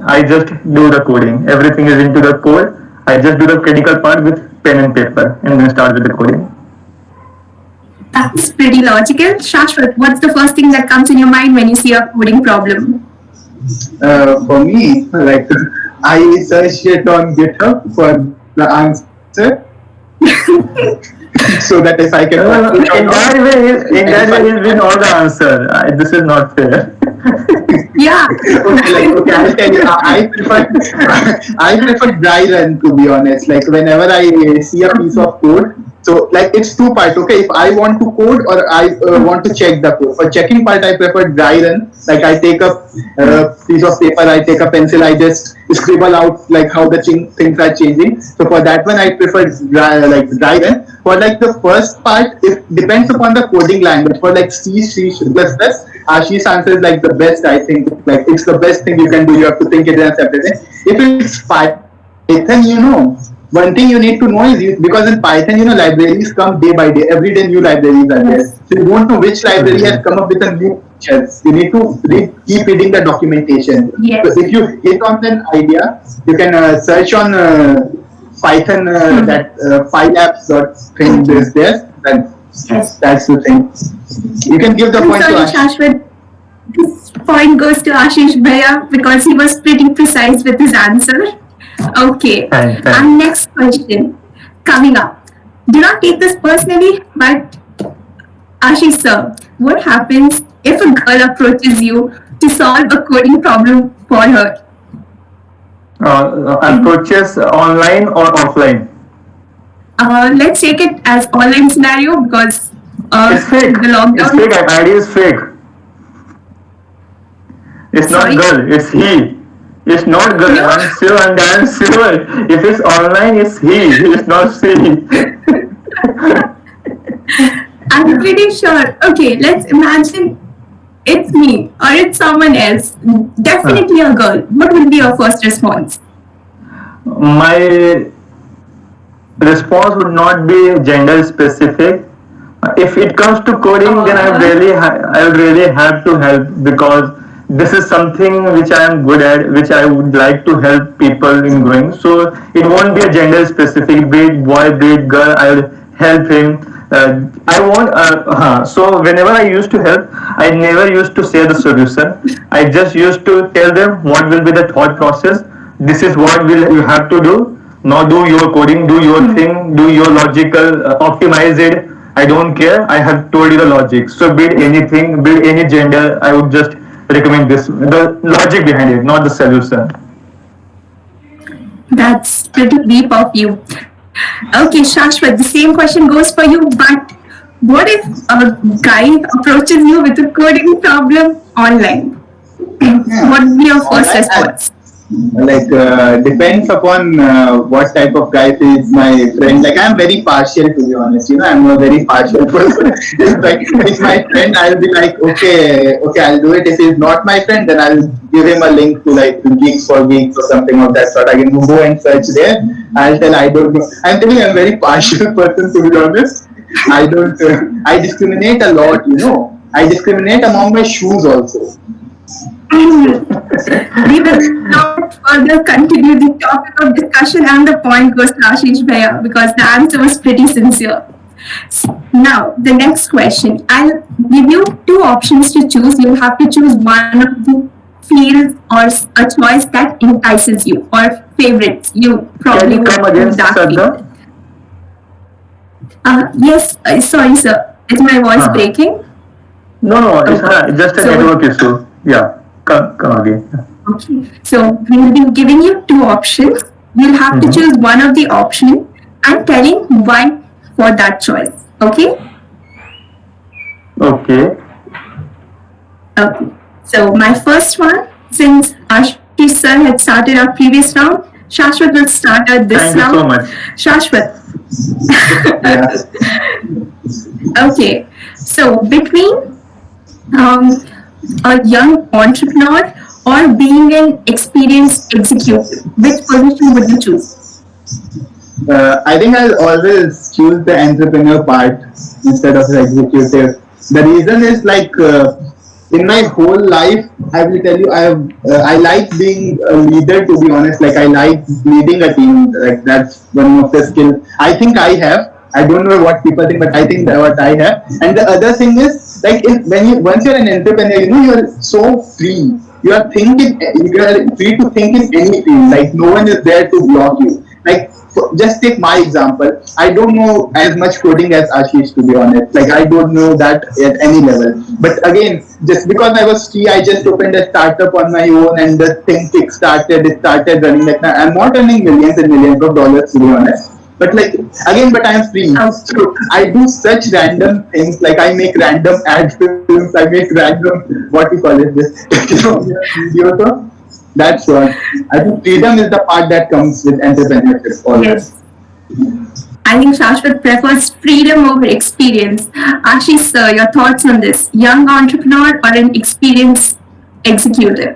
[SPEAKER 3] I just do the coding. Everything is into the code. I just do the critical part with pen and paper and then start with the coding.
[SPEAKER 2] That's pretty logical. Shashwat, what's the first thing that comes in your mind when you see a coding problem?
[SPEAKER 1] For me, like I search it on GitHub for the answer, so that if I can
[SPEAKER 3] In that way, he's been all the answer. This is not fair.
[SPEAKER 2] Yeah.
[SPEAKER 1] okay, I'll tell you. I prefer dry run, to be honest. Like whenever I see a piece of code, So like it's two part. Okay, if I want to code or I want to check the code. For checking part, I prefer dry run. Like I take a piece of paper, I take a pencil, I just scribble out like how the things are changing. So for that one, I prefer dry run. For like the first part, it depends upon the coding language. For like C++, Ashish answer is like the best. I think like it's the best thing you can do. You have to think it as separate thing. If it's Python, one thing you need to know is because in Python, libraries come day by day. Every day new libraries are there.
[SPEAKER 2] Yes.
[SPEAKER 1] So you won't know which library has come up with a new feature. You need to keep reading the documentation. So
[SPEAKER 2] Yes.
[SPEAKER 1] if you hit on an idea, you can search on Python that file apps dot thing
[SPEAKER 2] Okay.
[SPEAKER 1] is there. And
[SPEAKER 2] Yes.
[SPEAKER 1] that's the thing. You can give the
[SPEAKER 2] I'm
[SPEAKER 1] point to
[SPEAKER 2] sorry,
[SPEAKER 1] Ash.
[SPEAKER 2] Shashwat. This point goes to Ashish Bhaiya because he was pretty precise with his answer. Okay.
[SPEAKER 3] Thanks.
[SPEAKER 2] And next question coming up. Do not take this personally, but Ashish sir, what happens if a girl approaches you to solve a coding problem for her?
[SPEAKER 3] Approaches online or offline?
[SPEAKER 2] Let's take it as online scenario because
[SPEAKER 3] It's fake.
[SPEAKER 2] the
[SPEAKER 3] It's
[SPEAKER 2] lockdown.
[SPEAKER 3] fake. ID is fake. It's not
[SPEAKER 2] Sorry?
[SPEAKER 3] girl. It's he. It's not girl.
[SPEAKER 2] No.
[SPEAKER 3] I'm sure and I'm sure. If it's online, it's he. It's not she.
[SPEAKER 2] I'm pretty sure. Okay, let's imagine it's me or it's someone else. Definitely a girl. What would be your first response?
[SPEAKER 3] My response would not be gender specific. If it comes to coding, then I would really have to help because this is something which I am good at, which I would like to help people in doing. So it won't be a gender specific, be it boy, be it girl. I will help him. I won't. So whenever I used to help, I never used to say the solution. I just used to tell them what will be the thought process. This is what will you have to do. Now do your coding, do your thing, do your logical, optimize it. I don't care. I have told you the logic. So build anything, build any gender. I would just recommend this. The logic behind it, not the solution.
[SPEAKER 2] That's pretty deep of you. Okay, Shashwat, the same question goes for you, but what if a guy approaches you with a coding problem online? What would be your first response?
[SPEAKER 1] Like depends upon what type of guy is my friend. Like I'm very partial, to be honest. I'm a very partial person. Like if my friend, I'll be like, okay, I'll do it. If he's not my friend, then I'll give him a link to like Geeks for Geeks or something of that sort. I can go and search there. I'll tell I don't know. I'm telling you, I'm a very partial person, to be honest. I don't. I discriminate a lot. I discriminate among my shoes also.
[SPEAKER 2] We will not further continue the topic of discussion and the point goes to Ashish Bhaiya because the answer was pretty sincere. Now, the next question. I'll give you two options to choose. You'll have to choose one of the fields or a choice that entices you or favorites. You
[SPEAKER 3] Can
[SPEAKER 2] probably
[SPEAKER 3] you
[SPEAKER 2] would
[SPEAKER 3] come
[SPEAKER 2] choose
[SPEAKER 3] again,
[SPEAKER 2] that field.
[SPEAKER 3] Shraddha?
[SPEAKER 2] Yes, sorry, sir. Is my voice
[SPEAKER 3] Uh-huh.
[SPEAKER 2] breaking?
[SPEAKER 3] No, it's
[SPEAKER 2] Okay.
[SPEAKER 3] just a
[SPEAKER 2] So,
[SPEAKER 3] network issue. Yeah, come again.
[SPEAKER 2] okay. So we will be giving you two options. You'll have to
[SPEAKER 3] Mm-hmm.
[SPEAKER 2] choose one of the option and telling why for that choice. Okay?
[SPEAKER 3] Okay.
[SPEAKER 2] Okay. So my first one, since Ashish sir had started our previous round, Shashwat will start at this
[SPEAKER 3] Thank you
[SPEAKER 2] round.
[SPEAKER 3] so much.
[SPEAKER 2] Shashwat.
[SPEAKER 1] Yeah.
[SPEAKER 2] Okay. So between a young entrepreneur or being an experienced executive, which position would you choose?
[SPEAKER 1] I think I'll always choose the entrepreneur part instead of the executive. The reason is like in my whole life, I will tell you, I like being a leader. To be honest, like I like leading a team. Like that's one of the skills I think I have. I don't know what people think, but I think that what I have. And the other thing is like when you once you're an entrepreneur, you're so free. You are thinking. You are free to think in any field. Like no one is there to block you. Like just take my example. I don't know as much coding as Ashish, to be honest. Like I don't know that at any level. But again, just because I was free, I just opened a startup on my own, and the thing kick started. It started running like that. I'm not earning millions and millions of dollars, to be honest. But like again, but I'm free. So I do such random things. Like I make random ad films. I make random what we call it this videos. So that's what I think. Freedom is the part that comes with entrepreneurship. Always.
[SPEAKER 2] Yes. I think Shashwat prefers freedom over experience. Ashish, sir, your thoughts on this? Young entrepreneur or an experienced executive?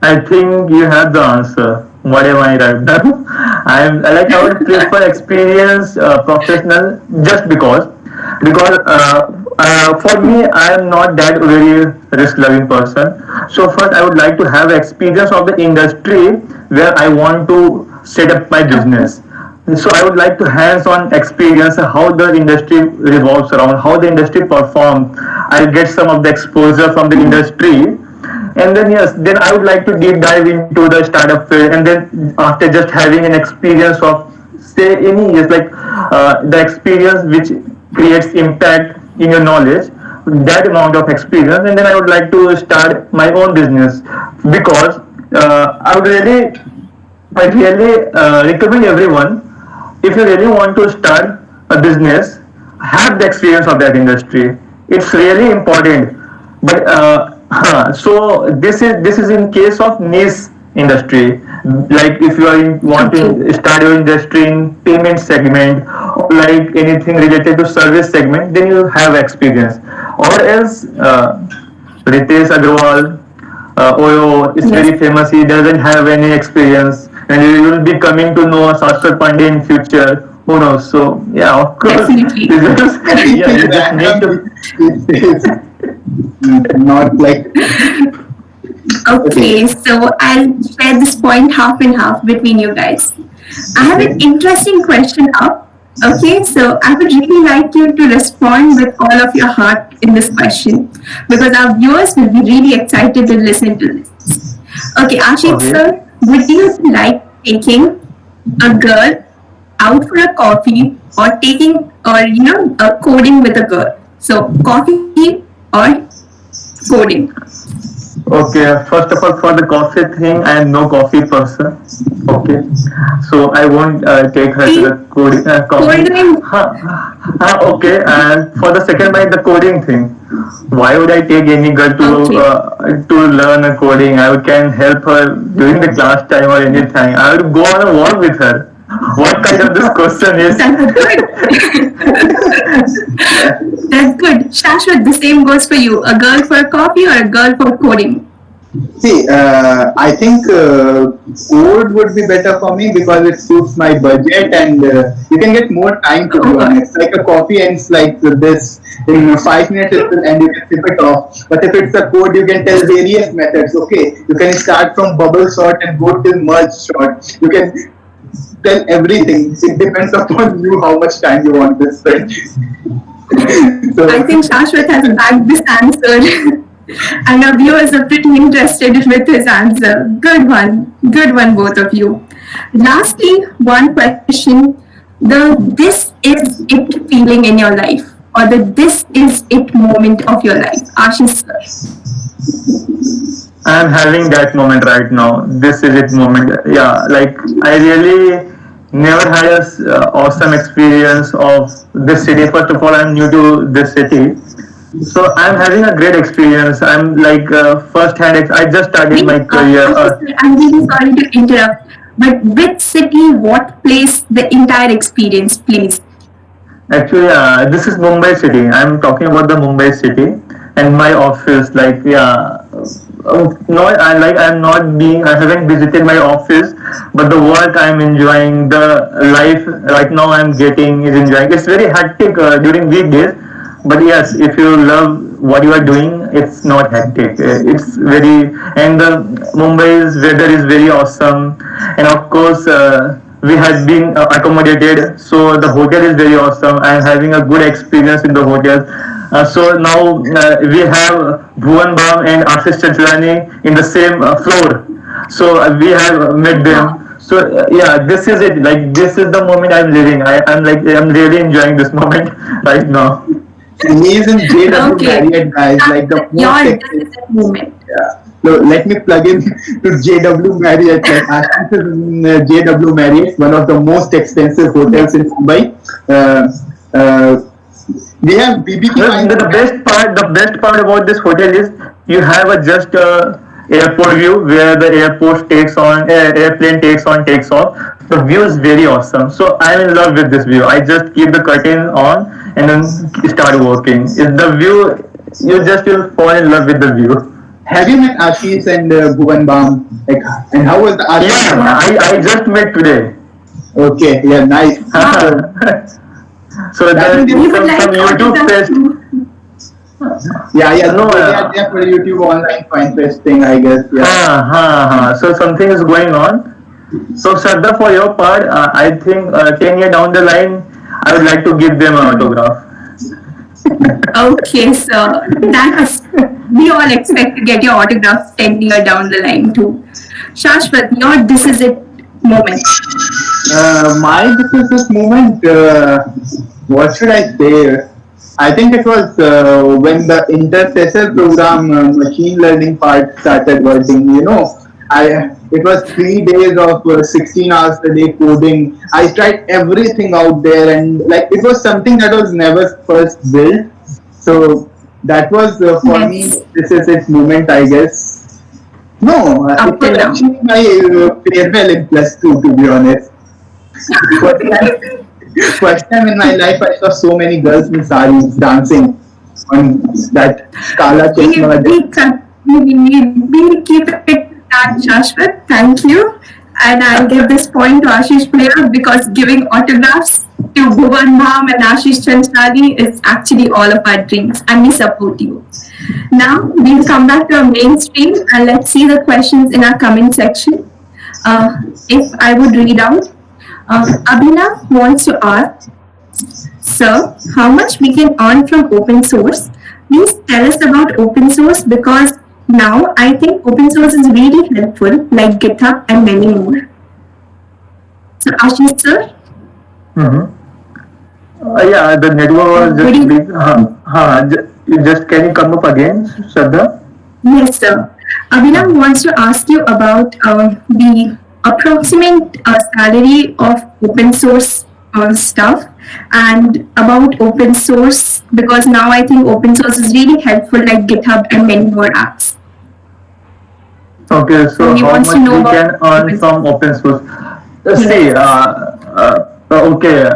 [SPEAKER 3] I think you have the answer. What am I right now? I would prefer experienced professional just because for me I am not that very risk loving person. So first I would like to have experience of the industry where I want to set up my business. So I would like to hands-on experience how the industry revolves around, how the industry performs. I'll get some of the exposure from the industry, and then yes, then I would like to deep dive into the startup field, and then after just having an experience of say any years, like the experience which creates impact in your knowledge, that amount of experience, and then I would like to start my own business because I really recommend everyone, if you really want to start a business, have the experience of that industry. It's really important. But so this is in case of niche industry. Like if you are want
[SPEAKER 2] Okay.
[SPEAKER 3] to start your industry in payment segment, or like anything related to service segment, then you have experience. Or else, Ritesh Agrawal, Oyo is
[SPEAKER 2] Yes,
[SPEAKER 3] very famous. He doesn't have any experience, and you will be coming to know Sastra Pandey in future. Who knows? So yeah, of course,
[SPEAKER 2] definitely.
[SPEAKER 3] yeah,
[SPEAKER 1] Anything
[SPEAKER 3] you just need
[SPEAKER 1] random
[SPEAKER 3] to.
[SPEAKER 1] is not like okay.
[SPEAKER 2] Okay, so I'll share this point half and half between you guys. I have an
[SPEAKER 1] Okay.
[SPEAKER 2] interesting question up. Okay, so I would really like you to respond with all of your heart in this question because our viewers will be really excited to listen to this. Okay, Ashish
[SPEAKER 3] Okay.
[SPEAKER 2] sir, would you like taking a girl out for a coffee or taking or coding with a girl? So coffee or coding?
[SPEAKER 3] Okay, first of all, for the coffee thing, I am no coffee person. Okay, so I won't take her to
[SPEAKER 2] See,
[SPEAKER 3] the coffee.
[SPEAKER 2] coding.
[SPEAKER 3] Okay, and for the second bite, the coding thing. Why would I take any girl
[SPEAKER 2] Okay.
[SPEAKER 3] to learn a coding? I can help her during the class time or anything. I would go on a walk with her. What kind of this question is?
[SPEAKER 2] That's good. That's good. Shashwat, the same goes for you. A girl for a coffee or a girl for coding?
[SPEAKER 1] See, I think code would be better for me because it suits my budget and you can get more time to be
[SPEAKER 2] Oh,
[SPEAKER 1] honest. Like a coffee ends like this in 5 minutes it will end, you can sip it off. But if it's a code, you can tell various methods. Okay, you can start from bubble sort and go till merge sort. You can tell everything. It depends upon you how much time you want to spend.
[SPEAKER 2] I
[SPEAKER 1] So
[SPEAKER 2] think Shashwat has backed this answer. And our viewers are pretty interested with his answer. Good one. Good one, both of you. Lastly, one question. The this is it feeling in your life or the this is it moment of your life. Ashish sir.
[SPEAKER 3] I'm having that moment right now. This is it moment. Yeah, like I really never had a awesome experience of this city. First of all, I'm new to this city, so I'm having a great experience. I'm like first hand. I just started
[SPEAKER 2] Wait,
[SPEAKER 3] my career.
[SPEAKER 2] Ashish sir, I'm really sorry to interrupt. But which city, what place, the entire experience, please?
[SPEAKER 3] Actually, this is Mumbai city. I'm talking about the Mumbai city and my office. Like, yeah, no, I'm not being. I haven't visited my office, but the work I'm enjoying, the life right now I'm getting is enjoying. It's very hectic during weekdays, but yes, if you love what you are doing, it's not hectic. It's very, and the Mumbai's weather is very awesome, and of course. We had been accommodated, so the hotel is very awesome. I'm having a good experience in the hotel. So now we have Bhuvan Bam and Ashish Chachlani in the same floor. So we have met
[SPEAKER 2] Wow.
[SPEAKER 3] them. So yeah, this is it. Like this is the moment I'm living. I'm really enjoying this moment right now.
[SPEAKER 1] he is in JW
[SPEAKER 2] Okay.
[SPEAKER 1] Marriott guys, like the
[SPEAKER 2] Your
[SPEAKER 1] most
[SPEAKER 2] this is it moment.
[SPEAKER 1] yeah, So let me plug in to JW Marriott. Like Ashish is in JW Marriott, one of the most expensive hotels
[SPEAKER 2] Yes.
[SPEAKER 1] in Mumbai. Uh, uh, we have BBQ
[SPEAKER 3] The,
[SPEAKER 1] kind
[SPEAKER 3] the the best part about this hotel is you have a just airport view where the airport takes on airplane takes off. The view is very awesome. So I'm in love with this view. I just keep the curtain on and then start working. It's the view. You just will fall in love with the view.
[SPEAKER 1] Have you met Ashish and Bhuvan Bam? Like, and how was the Ashish?
[SPEAKER 3] Yeah,
[SPEAKER 2] Yeah.
[SPEAKER 3] I just met today.
[SPEAKER 1] Okay, yeah, nice. So
[SPEAKER 2] Wow.
[SPEAKER 3] So
[SPEAKER 1] that
[SPEAKER 3] there
[SPEAKER 1] means
[SPEAKER 2] We
[SPEAKER 3] is
[SPEAKER 2] would like
[SPEAKER 3] some YouTube
[SPEAKER 2] autograph
[SPEAKER 3] fest.
[SPEAKER 2] too.
[SPEAKER 1] yeah,
[SPEAKER 3] No,
[SPEAKER 1] they are there for YouTube online for interesting, I guess. Yeah.
[SPEAKER 3] So something is going on. So Shraddha, for your part, I think 10 years down the line, I would like to give them an autograph.
[SPEAKER 2] Okay, so that's we all expect to get your autograph 10 years down the line too. Shashwat, your this is it moment.
[SPEAKER 1] My this moment. What should I say? I think it was when the intercessor program machine learning part started working. I it was 3 days of 16 hours a day coding. I tried everything out there, and like it was something that was never first built. So that was for me.
[SPEAKER 2] Yes,
[SPEAKER 1] This is its moment, I guess. No,
[SPEAKER 2] up
[SPEAKER 1] it
[SPEAKER 2] till
[SPEAKER 1] was
[SPEAKER 2] now.
[SPEAKER 1] actually my farewell in +2, to be honest. First time, first time in my life, I saw so many girls in saris dancing on that Kala
[SPEAKER 2] we
[SPEAKER 1] Chashma.
[SPEAKER 2] we can we keep it that Shashwat. Thank you, and I'll give this point to Ashish Player because giving autographs to Bhuvan Bham and Ashish Chanchali is actually all of our dreams, and we support you. Now we'll come back to our mainstream and let's see the questions in our comment section. If I would read out, Abhinav wants to ask, Sir, how much we can earn from open source? Please tell us about open source because now I think open source is really helpful, like GitHub and many more. So, Ashish sir,
[SPEAKER 3] Mm-hmm. Yeah, the network was
[SPEAKER 2] would
[SPEAKER 3] just
[SPEAKER 2] you?
[SPEAKER 3] big. You just can you come up again, Shraddha?
[SPEAKER 2] Yes, sir. Abhinav wants to ask you about the approximate salary of open source stuff and about open source because now I think open source is really helpful, like GitHub and many more apps.
[SPEAKER 3] Okay,
[SPEAKER 2] So
[SPEAKER 3] so
[SPEAKER 2] he
[SPEAKER 3] how
[SPEAKER 2] wants to
[SPEAKER 3] much
[SPEAKER 2] know
[SPEAKER 3] we
[SPEAKER 2] about
[SPEAKER 3] can earn
[SPEAKER 2] open source.
[SPEAKER 3] from open source? See,
[SPEAKER 2] Yes.
[SPEAKER 3] okay,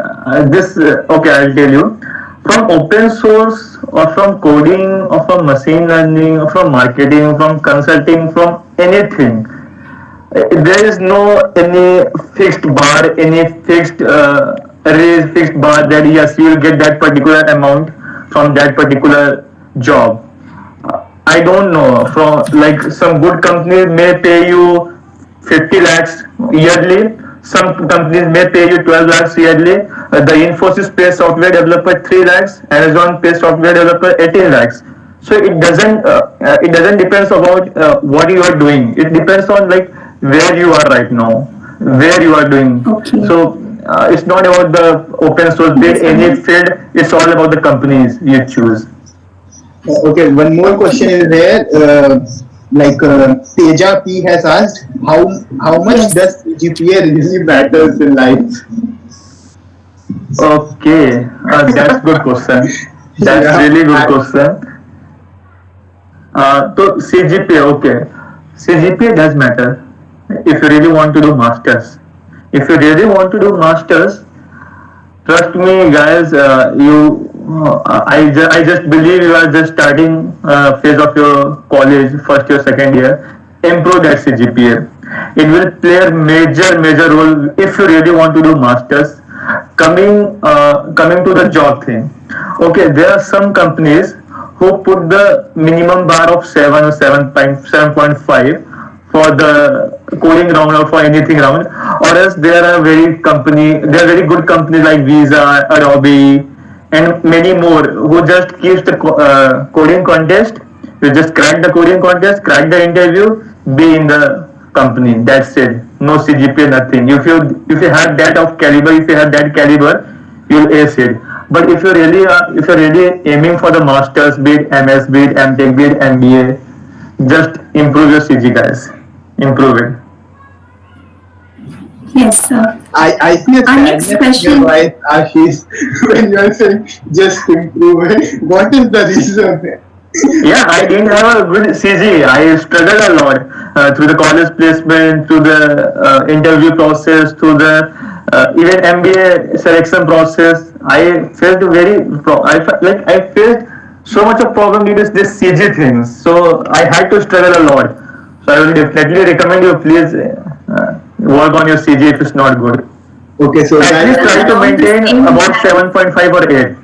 [SPEAKER 3] I'll tell you. From open source, or from coding, or from machine learning, or from marketing, from consulting, from anything, there is no any fixed bar, any fixed raise, fixed bar that yes, you will get that particular amount from that particular job. I don't know. From like some good companies may pay you 50 lakhs yearly. Some companies may pay you 12 lakhs yearly. The Infosys pays software developer 3 lakhs. Amazon pays software developer 18 lakhs. So it doesn't depends about what you are doing. It depends on like where you are right now, where you are doing.
[SPEAKER 2] Okay.
[SPEAKER 3] So it's not about the open source
[SPEAKER 2] That's
[SPEAKER 3] bid any
[SPEAKER 2] fine.
[SPEAKER 3] field. It's all about the companies you choose.
[SPEAKER 1] Okay, one more
[SPEAKER 2] Okay.
[SPEAKER 1] question is there. Teja P has asked, how much
[SPEAKER 2] Yes.
[SPEAKER 1] does GPA really matters in life?
[SPEAKER 3] Okay, that's good question. That's
[SPEAKER 1] Yeah,
[SPEAKER 3] really good question. So CGPA, okay. CGPA does matter if you really want to do masters. If you really want to do masters, trust me, guys. I just believe you are just starting phase of your college, first year, second year. Improve that CGPA. It will play a major role if you really want to do masters. Coming to the job thing. Okay, there are some companies who put the minimum bar of 7 or 7.5 for the coding round or for anything round, or else there are very good companies like Visa, Adobe, and many more who just keeps the coding contest. You just crack the coding contest, crack the interview, be in the company. That's it. No CGPA, nothing. If you have that of caliber, if you have that caliber, you'll ace it. But if you're really aiming for the masters, be it MS, be it MTech, be it MBA, Just improve your CG, guys. Improve it.
[SPEAKER 2] Yes, sir.
[SPEAKER 1] I see a
[SPEAKER 2] Our next
[SPEAKER 1] sadness in your
[SPEAKER 2] question.
[SPEAKER 1] voice, Ashish, when you are saying just improve it. What is the reason?
[SPEAKER 3] Yeah, I didn't have a good CG. I struggled a lot through the college placement, through the interview process, through the even MBA selection process. I felt I faced so much of problem due to this CG things. So I had to struggle a lot. So I will definitely recommend you please work on your CG if it's not good.
[SPEAKER 1] Okay, so
[SPEAKER 3] At
[SPEAKER 1] guys,
[SPEAKER 3] least try to
[SPEAKER 2] Along the
[SPEAKER 3] maintain
[SPEAKER 2] same
[SPEAKER 3] about
[SPEAKER 2] line,
[SPEAKER 3] 7.5 or 8.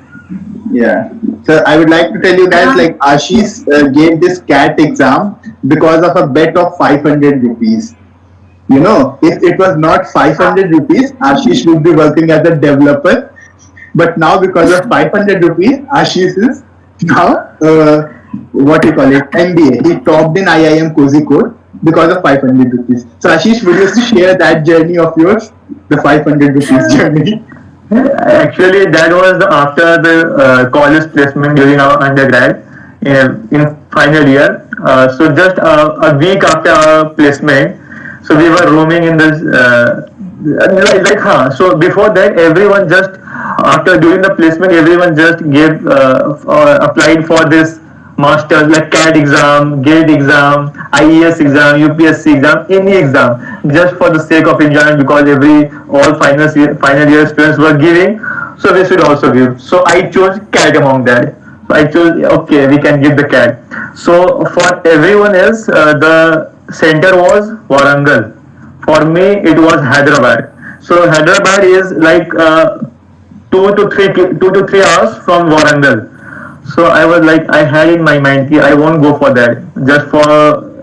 [SPEAKER 1] yeah. So I would like to tell you guys,
[SPEAKER 2] uh,
[SPEAKER 1] like Ashish gave this CAT exam because of a bet of 500 rupees. You know, if it was not 500 rupees, Ashish would be working as a developer. But now, because of 500 rupees, Ashish is now what you call it MBA. He topped in IIM Kozhikode because of 500 rupees. So Ashish, would you share that journey of yours, the 500 rupees journey?
[SPEAKER 3] Actually, that was after the college placement during our undergrad in final year. So just a week after our placement, so we were roaming in this So before that, everyone just after doing the placement, everyone just gave applied for this masters like CAT exam, GATE exam, IES exam, UPSC exam, any exam, just for the sake of enjoyment because all final year students were giving, so we should also give. So I chose CAT among that. So I chose okay, we can give the CAT. So for everyone else, the center was Warangal. For me, it was Hyderabad. So Hyderabad is like 2 to 3 hours from Warangal. So I was like, I had in my mind, I won't go for that. Just for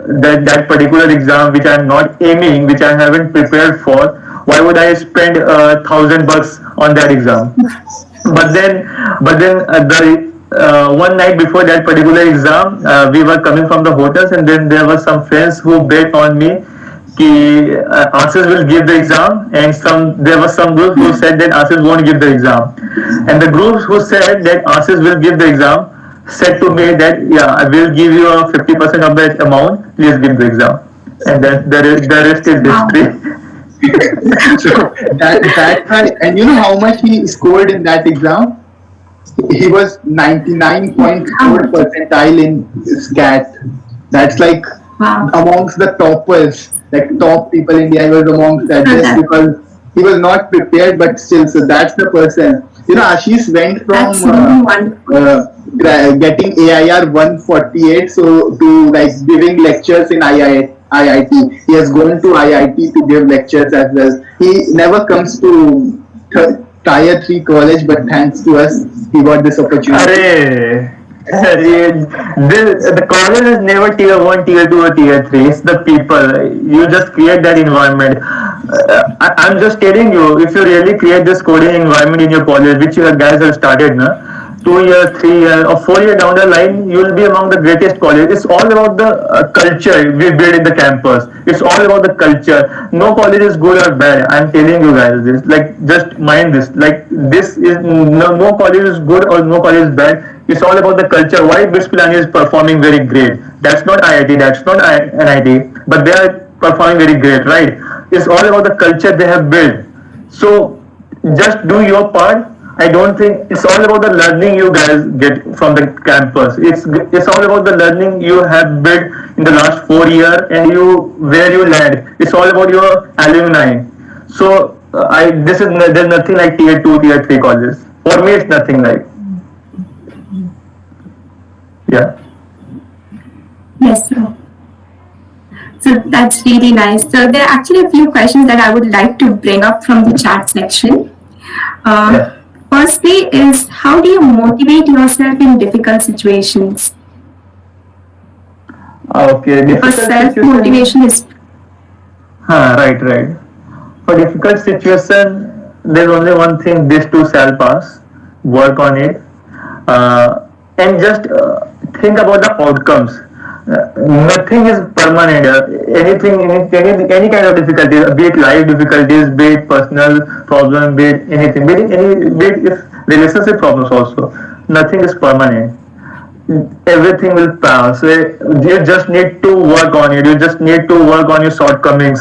[SPEAKER 3] that particular exam, which I'm not aiming, which I haven't prepared for. Why would I spend $1,000 on that exam? But then the one night before that particular exam, we were coming from the hotels, and then there were some friends who bet on me कि Ashish will give the exam, and there was some group who said that Ashish won't give the exam, and the groups who said that Ashish will give the exam said to me that yeah, I will give you a 50% of that amount. Please give the exam, and then the rest is
[SPEAKER 2] wow.
[SPEAKER 3] history.
[SPEAKER 1] So that's why, and you know how much he scored in that exam? He was
[SPEAKER 2] How
[SPEAKER 1] 99.4
[SPEAKER 2] much?
[SPEAKER 1] percentile in SCAT. That's like
[SPEAKER 2] Wow.
[SPEAKER 1] amongst the toppers, like top people in India. He was amongst that
[SPEAKER 2] So
[SPEAKER 1] just
[SPEAKER 2] that
[SPEAKER 1] because he was not prepared, but still. So that's the person. You know, Ashish went from
[SPEAKER 2] that's really wonderful.
[SPEAKER 1] getting AIR 148 so to like giving lectures in IIT. He has gone to IIT to give lectures as well. He never comes to tier 3 college, but thanks to us, he got this opportunity.
[SPEAKER 3] Array. The college is never tier 1, tier 2, or tier 3. It's the people. You just create that environment. I'm just telling you, if you really create this coding environment in your college, which you guys have started, na, 2 years, 3 years, or 4 years down the line, you will be among the greatest colleges. It's all about the culture we build in the campus. It's all about the culture. No college is good or bad. I'm telling you guys this. Like, just mind this. Like, this is no college is good or no college is bad. It's all about the culture. Why Bits Pilani is performing very great. That's not IIT. That's not NIT. But they are performing very great, right? It's all about the culture they have built. So just do your part. I don't think it's all about the learning you guys get from the campus. It's all about the learning you have built in the last 4 years and you where you land. It's all about your alumni. So I this is there's nothing like tier 2, tier 3 colleges. For me, it's nothing like yeah.
[SPEAKER 2] Yes, sir. So that's really nice. So there are actually a few questions that I would like to bring up from the chat section. Uh,
[SPEAKER 3] Yeah.
[SPEAKER 2] Firstly, is how do you motivate yourself in difficult situations?
[SPEAKER 3] Okay,
[SPEAKER 2] Because
[SPEAKER 3] difficult
[SPEAKER 2] self
[SPEAKER 3] situation.
[SPEAKER 2] motivation is
[SPEAKER 3] Right, right. For difficult situation, there's only one thing: this too shall pass. Work on it, and just think about the outcomes. Nothing is permanent. Any kind of difficulties, be it life difficulties, be it personal problem, be it anything, be it if relationship problems also. Nothing is permanent. everything will pass. So you just need to work on it. You just need to work on your shortcomings.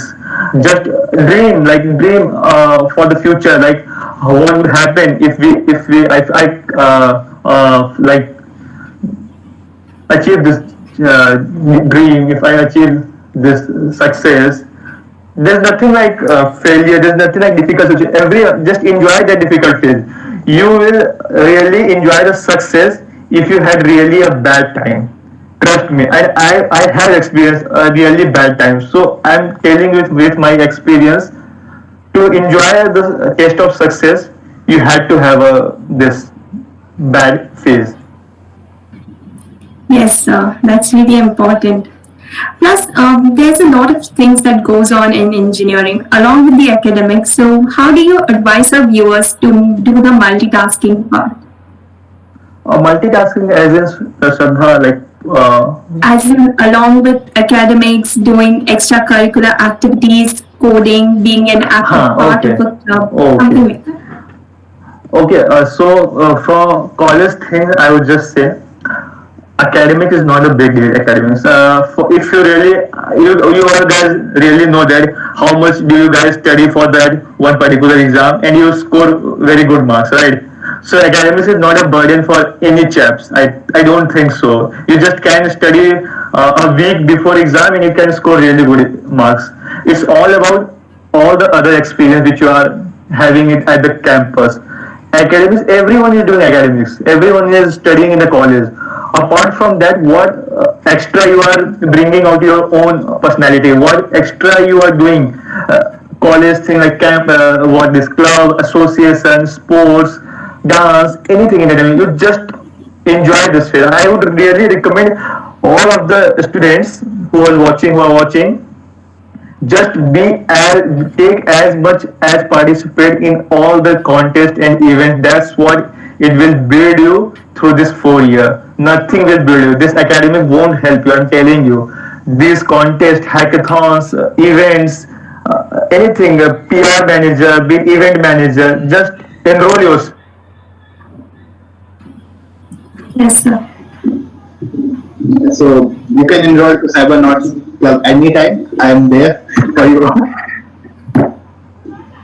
[SPEAKER 3] Just dream for the future. Like what would happen if I like achieve this dream, if I achieve this success. There's nothing like failure. There's nothing like difficult situation. Just enjoy the difficult phase. You will really enjoy the success if you had really a bad time. Trust me, I have experienced a really bad time. So I'm telling you with my experience, to enjoy the taste of success, you had to have this bad phase.
[SPEAKER 2] Yes, sir, that's really important. Plus, there's a lot of things that goes on in engineering along with the academics. So, how do you advise our viewers to do the multitasking part?
[SPEAKER 3] Multitasking as in Shraddha, like
[SPEAKER 2] As in, along with academics, doing extracurricular activities, coding, being an active part
[SPEAKER 3] okay,
[SPEAKER 2] of a club, something
[SPEAKER 3] okay,
[SPEAKER 2] like that.
[SPEAKER 3] okay. For college thing, I would just say academic is not a big deal. Academics. If you really, you all guys really know that how much do you guys study for that one particular exam, and you score very good marks, right? So academics is not a burden for any chaps. I don't think so. You just can study a week before exam and you can score really good marks. It's all about all the other experience which you are having it at the campus. Academics, everyone is doing academics. Everyone is studying in the college. Apart from that, what extra you are bringing out your own personality? What extra you are doing? College thing like camp, what this club, association, sports, dance, anything in academic. You just enjoy this phase. I would really recommend all of the students who are watching, just take as much as participate in all the contest and event. That's what it will build you through this 4 year. Nothing will build you. This academic won't help you. I'm telling you. These contests, hackathons, events, anything, a PR manager, big event manager, just enroll yourself.
[SPEAKER 2] Yes, sir.
[SPEAKER 1] So you can enroll to Cybernauts Club anytime. I am there for you.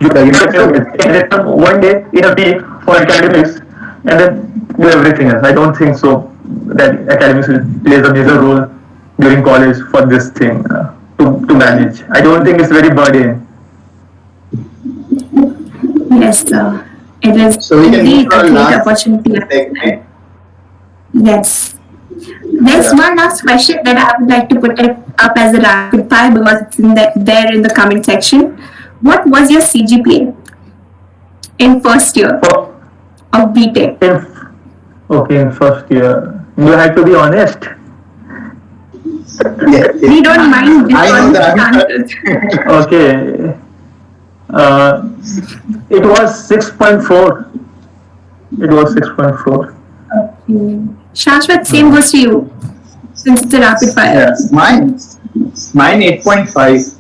[SPEAKER 3] You can come one day in a week for academics and then do everything else. I don't think so that academics will plays a major role during college for this thing to manage. I don't think it's very burden.
[SPEAKER 2] Yes, sir. It is
[SPEAKER 1] So we can move
[SPEAKER 2] indeed
[SPEAKER 1] to
[SPEAKER 2] a
[SPEAKER 1] our
[SPEAKER 2] great
[SPEAKER 1] last
[SPEAKER 2] opportunity.
[SPEAKER 1] segment.
[SPEAKER 2] Yes. There's
[SPEAKER 1] Yeah.
[SPEAKER 2] one last question that I would like to put it up as a rapid fire because it's there in the comment section. What was your CGPA in first year
[SPEAKER 3] For
[SPEAKER 2] of BTech?
[SPEAKER 3] in okay in first year, you have to be honest.
[SPEAKER 1] Yes,
[SPEAKER 2] We
[SPEAKER 1] yes.
[SPEAKER 2] don't mind
[SPEAKER 1] I know the
[SPEAKER 2] dishonest
[SPEAKER 1] answer.
[SPEAKER 2] answers.
[SPEAKER 3] Okay, uh, it was 6.4. It was 6.4.
[SPEAKER 2] Okay. Shashwat, same goes to you since it's a rapid fire.
[SPEAKER 1] Yeah. Mine 8.5.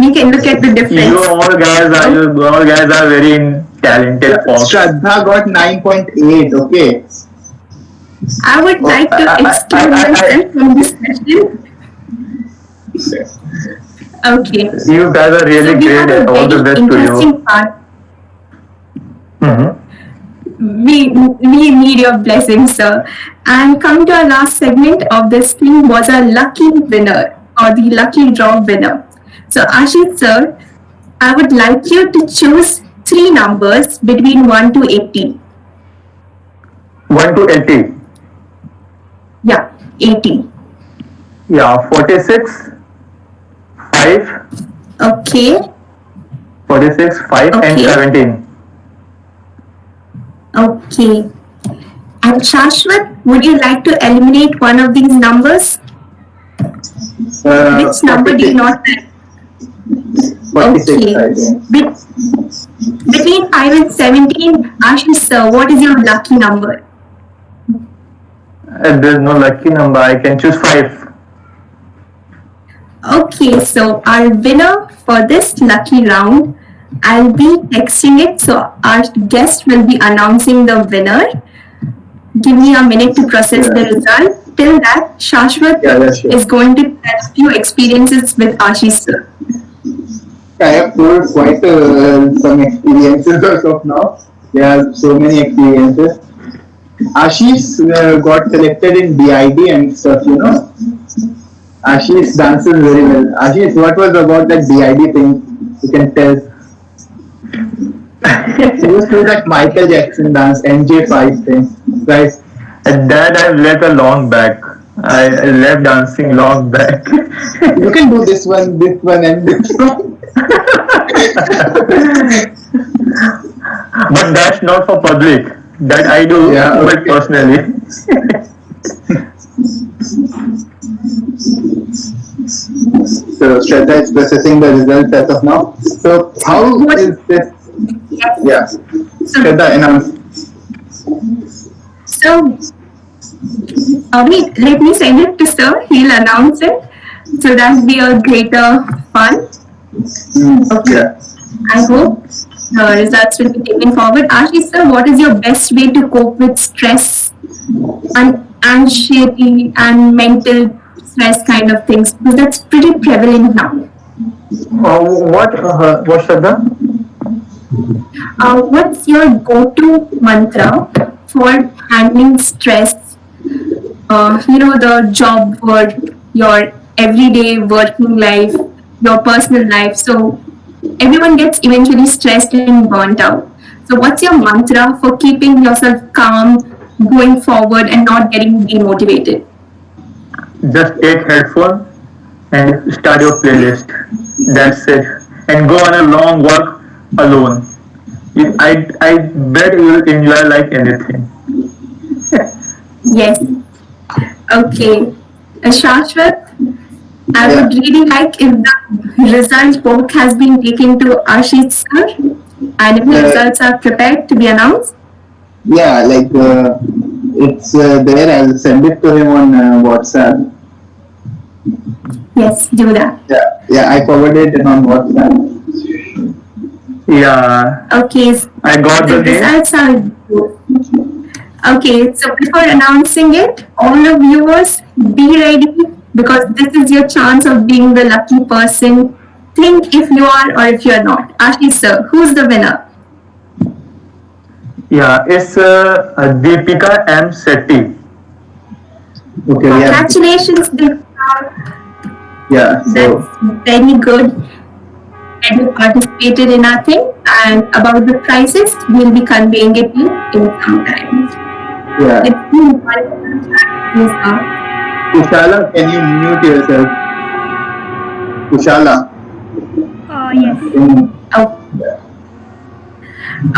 [SPEAKER 2] You can look at the difference.
[SPEAKER 3] You all guys are very talented folks.
[SPEAKER 1] Shraddha got 9.8. Okay.
[SPEAKER 2] I would like to exclude myself from this question. Okay.
[SPEAKER 3] You guys are
[SPEAKER 2] So
[SPEAKER 3] really
[SPEAKER 2] we have
[SPEAKER 3] great.
[SPEAKER 2] a
[SPEAKER 3] All the
[SPEAKER 2] very
[SPEAKER 3] best to you.
[SPEAKER 2] interesting part.
[SPEAKER 3] Mm-hmm.
[SPEAKER 2] We need your blessings, sir. And coming to our last segment of this thing was a lucky winner or the lucky draw winner. So Ashish, sir, I would like you to choose three numbers between 1 to 80.
[SPEAKER 3] 1 to 80.
[SPEAKER 2] Yeah, 80.
[SPEAKER 3] Yeah, 46, 5,
[SPEAKER 2] Okay,
[SPEAKER 3] 46, 5, and
[SPEAKER 2] okay,
[SPEAKER 3] 17.
[SPEAKER 2] okay. And Shashwat, would you like to eliminate one of these numbers? Which number do you
[SPEAKER 1] 46.
[SPEAKER 2] not like?
[SPEAKER 1] 46,
[SPEAKER 2] Okay.
[SPEAKER 1] I think.
[SPEAKER 2] Between 5 and 17, Ashish sir, what is your lucky number?
[SPEAKER 3] There's no lucky number. I can choose 5.
[SPEAKER 2] Okay, so our winner for this lucky round, I'll be texting it. So our guest will be announcing the winner. give me a minute to process the
[SPEAKER 1] Yeah.
[SPEAKER 2] result. Till that, Shashwat
[SPEAKER 1] Yeah, that's
[SPEAKER 2] is
[SPEAKER 1] sure.
[SPEAKER 2] going to share a few experiences with Ashish sir.
[SPEAKER 1] I have told quite some experiences as of now. There are so many experiences. Ashish got selected in DID and stuff, you know. Ashish dances very well. Ashish, what was about that DID thing? You can tell. He used to do that Michael Jackson dance, NJ5 thing, right?
[SPEAKER 3] And that I've left a long back. I left dancing long back.
[SPEAKER 1] You can do this one, and this one.
[SPEAKER 3] But that's not for public. That I do,
[SPEAKER 1] Yeah,
[SPEAKER 3] but
[SPEAKER 1] okay.
[SPEAKER 3] personally.
[SPEAKER 1] So Shraddha is processing the results as of now. So how
[SPEAKER 2] What?
[SPEAKER 1] is this? Yeah,
[SPEAKER 2] So,
[SPEAKER 1] Shraddha announce.
[SPEAKER 2] so wait, let me send it to sir. He'll announce it. So that'll be a greater fun. Okay.
[SPEAKER 1] Yeah.
[SPEAKER 2] I hope the results will be taken forward. Ashish sir, what is your best way to cope with stress and anxiety and mental stress kind of things? Because that's pretty prevalent now.
[SPEAKER 3] What, Shraddha?
[SPEAKER 2] What's your go-to mantra for handling stress? The job work, your everyday working life, your personal life. So everyone gets eventually stressed and burnt out. So what's your mantra for keeping yourself calm, going forward, and not getting demotivated?
[SPEAKER 3] Just take headphone and start your playlist. That's it. And go on a long walk alone. I bet you will enjoy like anything.
[SPEAKER 2] Yes. Okay. Shashwat, I
[SPEAKER 1] Yeah.
[SPEAKER 2] would really like if the result book has been taken to Ashish sir and if the
[SPEAKER 1] Uh,
[SPEAKER 2] results are prepared to be announced.
[SPEAKER 1] yeah, like it's there. I'll send it to him on WhatsApp.
[SPEAKER 2] Yes, do that.
[SPEAKER 1] Yeah, yeah. I forwarded it on WhatsApp.
[SPEAKER 3] Yeah,
[SPEAKER 2] Okay,
[SPEAKER 3] I got
[SPEAKER 2] the
[SPEAKER 3] the name.
[SPEAKER 2] results are okay. So before announcing it, all the viewers be ready because this is your chance of being the lucky person. Think if you are or if you're not. Ashish sir, who's the winner?
[SPEAKER 3] Yeah, it's Deepika M. Sethi.
[SPEAKER 1] Okay, we have.
[SPEAKER 2] Congratulations, Deepika.
[SPEAKER 1] Yeah.
[SPEAKER 2] That's
[SPEAKER 1] So
[SPEAKER 2] very good that you participated in our thing. And about the prizes, we'll be conveying it to you in some time.
[SPEAKER 1] yeah.
[SPEAKER 2] It's been wonderful chatting with you, sir.
[SPEAKER 1] Kushala, can you mute yourself? Kushala.
[SPEAKER 2] Yes.
[SPEAKER 1] Mm,
[SPEAKER 2] Oh,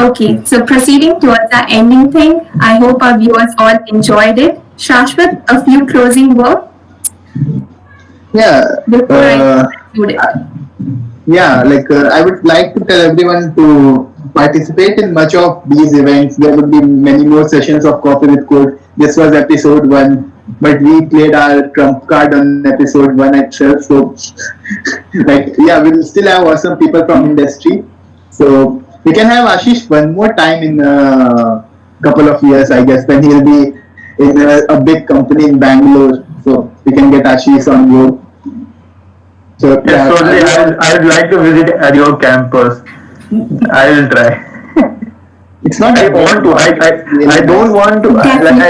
[SPEAKER 2] okay, so proceeding towards the ending thing, I hope our viewers all enjoyed it. Shashwat, a few closing words
[SPEAKER 1] yeah.
[SPEAKER 2] before I
[SPEAKER 1] Uh,
[SPEAKER 2] conclude it.
[SPEAKER 1] yeah, like I would like to tell everyone to participate in much of these events. There would be many more sessions of Coffee with Code. This was episode one, but we played our trump card on episode one itself. So, like, yeah, we'll still have awesome people from industry. So we can have Ashish one more time in a couple of years, I guess, when he'll be in a big company in Bangalore. So we can get Ashish on board. So
[SPEAKER 3] Yes,
[SPEAKER 1] yeah,
[SPEAKER 3] totally. I would like to visit at your campus. I will try.
[SPEAKER 1] it's not
[SPEAKER 3] I
[SPEAKER 1] that bad.
[SPEAKER 3] want to.
[SPEAKER 1] It's really
[SPEAKER 3] I don't
[SPEAKER 1] nice.
[SPEAKER 3] want to. Like
[SPEAKER 2] Definitely.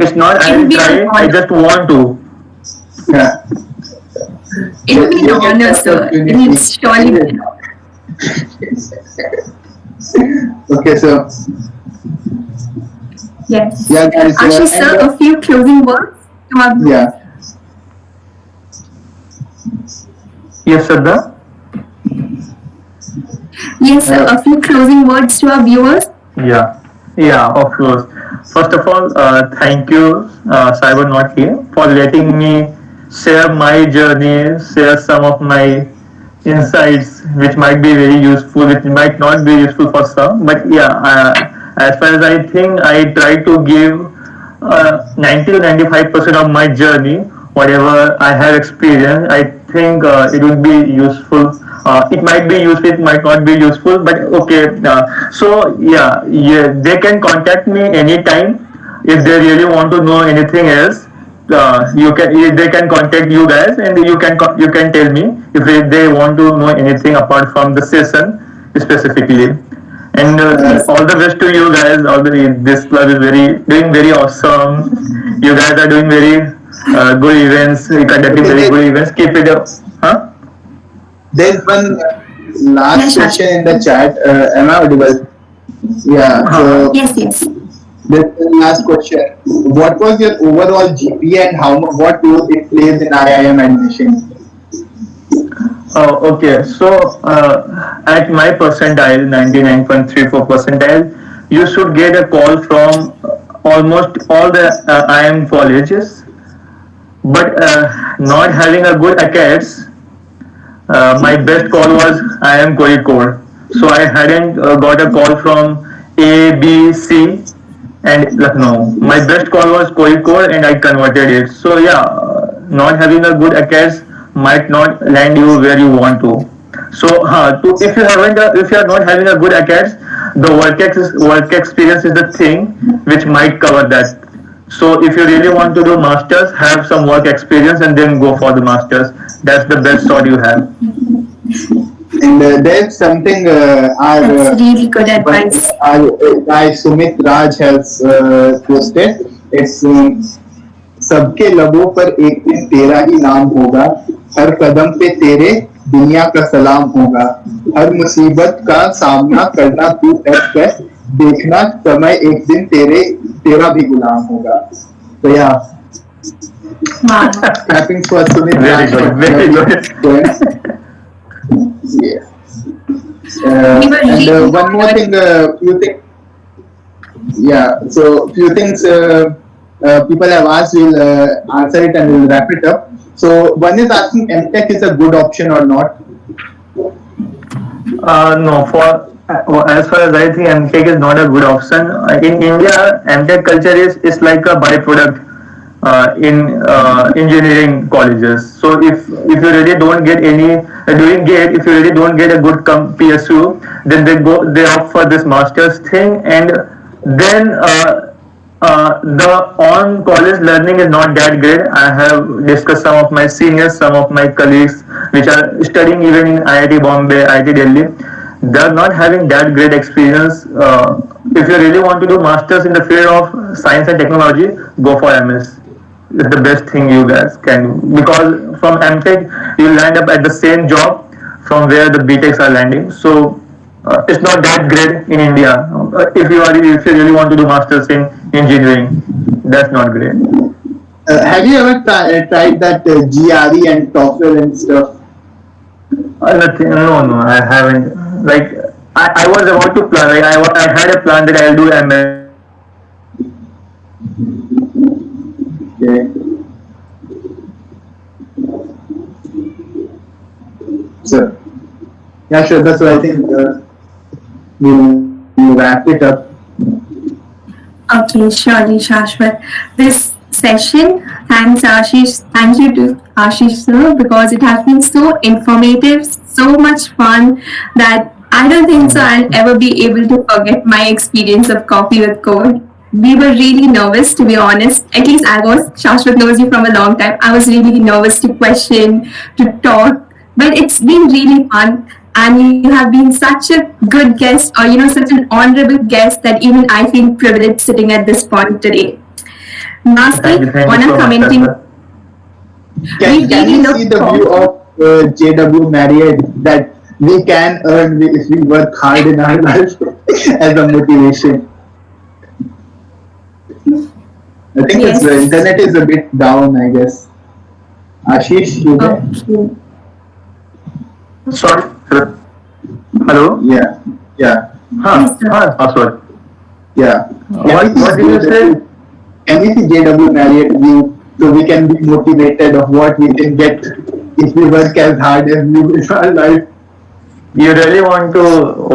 [SPEAKER 3] it's not. I
[SPEAKER 2] It will
[SPEAKER 3] will
[SPEAKER 2] be an
[SPEAKER 3] try. I
[SPEAKER 2] honor.
[SPEAKER 3] just want to.
[SPEAKER 1] Yeah.
[SPEAKER 2] It will be an
[SPEAKER 1] You'll get
[SPEAKER 2] honor,
[SPEAKER 1] the
[SPEAKER 2] sir. It will
[SPEAKER 1] opportunity.
[SPEAKER 2] surely be an honor.
[SPEAKER 1] Okay, so
[SPEAKER 2] Yes.
[SPEAKER 1] yeah, guys,
[SPEAKER 2] Ashish,
[SPEAKER 1] and
[SPEAKER 2] sir, a few closing words to our viewers.
[SPEAKER 1] yeah,
[SPEAKER 3] Yes, Shraddha.
[SPEAKER 2] Yes, sir,
[SPEAKER 1] uh,
[SPEAKER 2] a few closing words to our viewers.
[SPEAKER 3] Yeah. Yeah, of course. First of all, thank you, Cybernauts here, for letting me share my journey, share some of my insights, which might be very useful, which might not be useful for some. But yeah, as far as I think, I try to give 90 to 95% of my journey, whatever I have experienced. I think it would be useful. It might be useful, it might not be useful, but okay. So yeah, yeah, they can contact me anytime if they really want to know anything else, they can contact you guys, and you can tell me if they want to know anything apart from the session specifically. And
[SPEAKER 2] Yes.
[SPEAKER 3] all the best to you guys. This club is doing very awesome. You guys are doing very good events, conducting
[SPEAKER 1] Okay,
[SPEAKER 3] very
[SPEAKER 1] there,
[SPEAKER 3] good events. Keep it up, huh?
[SPEAKER 1] there's one
[SPEAKER 2] Yes,
[SPEAKER 1] last
[SPEAKER 2] Shash.
[SPEAKER 1] question in the chat. Am I audible? Yeah.
[SPEAKER 3] Huh?
[SPEAKER 1] So
[SPEAKER 2] Yes, yes.
[SPEAKER 1] this is the last question. What was your overall GPA and what role it plays in IIM admission?
[SPEAKER 3] Oh, okay. So, at my percentile, 99.34 percentile, you should get a call from almost all the IM colleges. But not having a good ACADS, my best call was IM Core. So I hadn't got a call from A, B, C, and Lucknow. My best call was Core, and I converted it. So yeah, not having a good ACADS might not land you where you want to. So if you are not having a good ACADS, the work experience is the thing which might cover that. So if you really want to do masters, have some work experience and then go for the masters. That's the best shot you have.
[SPEAKER 1] And there's something
[SPEAKER 2] That's
[SPEAKER 1] our
[SPEAKER 2] really good
[SPEAKER 1] one
[SPEAKER 2] advice.
[SPEAKER 1] our guy Sumit Raj has posted. It's सबके लबों पर एक दिन तेरा ही नाम होगा, हर कदम पे तेरे दुनिया का सलाम होगा, हर मुसीबत का सामना करना तू डट कर, देखना समय एक दिन तेरा भी गुलाम होगा. So yeah,
[SPEAKER 2] Wow.
[SPEAKER 1] clapping for Sumit
[SPEAKER 3] Very
[SPEAKER 1] Raj for
[SPEAKER 3] good, very good.
[SPEAKER 1] yeah.
[SPEAKER 2] We were
[SPEAKER 1] And
[SPEAKER 2] really
[SPEAKER 1] one more
[SPEAKER 2] honored.
[SPEAKER 1] thing, few things. Yeah, so few things people have asked. We'll answer it and we'll wrap it up. So one is asking, MTech is a good option or not?
[SPEAKER 3] No, for as far as I think, MTech is not a good option. In India, MTech culture is like a byproduct in engineering colleges. So if you really don't get any during GATE, if you really don't get a good PSU, then they opt for this masters thing, and then the on college learning is not that great. I have discussed some of my seniors, some of my colleagues, which are studying even in IIT Bombay, IIT Delhi. They are not having that great experience. If you really want to do masters in the field of science and technology, go for MS. It's the best thing you guys can do, because from MTech you land up at the same job from where the BTechs are landing. So it's not that great in India. If you really want to do masters in engineering, that's not great.
[SPEAKER 1] Have you ever tried that GRE and TOEFL and stuff?
[SPEAKER 3] Nothing. No, no, I haven't. Like I was about to plan. Like I had a plan that I'll do MS, but I didn't get the chance.
[SPEAKER 1] Okay. So yeah, sure. That's what I think. We'll wrap it up.
[SPEAKER 2] Okay, surely, Shashwat. This session, thanks Ashish. Thank you to Ashish sir, because it has been so informative, so much fun that I don't think so I'll ever be able to forget my experience of coffee with code. We were really nervous, to be honest. At least I was. Shashwat knows you from a long time. I was really nervous to question, to talk, but it's been really fun. And you have been such a good guest, or such an honorable guest, that even I feel privileged sitting at this point today. Lastly,
[SPEAKER 3] Thank you
[SPEAKER 2] on a
[SPEAKER 3] so much,
[SPEAKER 2] commenting,
[SPEAKER 3] sir.
[SPEAKER 2] we
[SPEAKER 1] Can
[SPEAKER 2] really
[SPEAKER 1] we see
[SPEAKER 2] look
[SPEAKER 1] the view
[SPEAKER 2] forward.
[SPEAKER 1] of JW Marriott that we can earn if we work hard in our life as a motivation? I think it's the
[SPEAKER 2] Yes.
[SPEAKER 1] internet is a bit down, I guess. Ashish, you there?
[SPEAKER 2] Okay.
[SPEAKER 3] Sorry. Hello.
[SPEAKER 1] Yeah, yeah,
[SPEAKER 2] Yes, sir.
[SPEAKER 3] Password.
[SPEAKER 1] yeah.
[SPEAKER 3] What did you say?
[SPEAKER 1] Can we see JW Marriott view so we can be motivated of what we can get if we work as hard as we in our life?
[SPEAKER 3] You really want to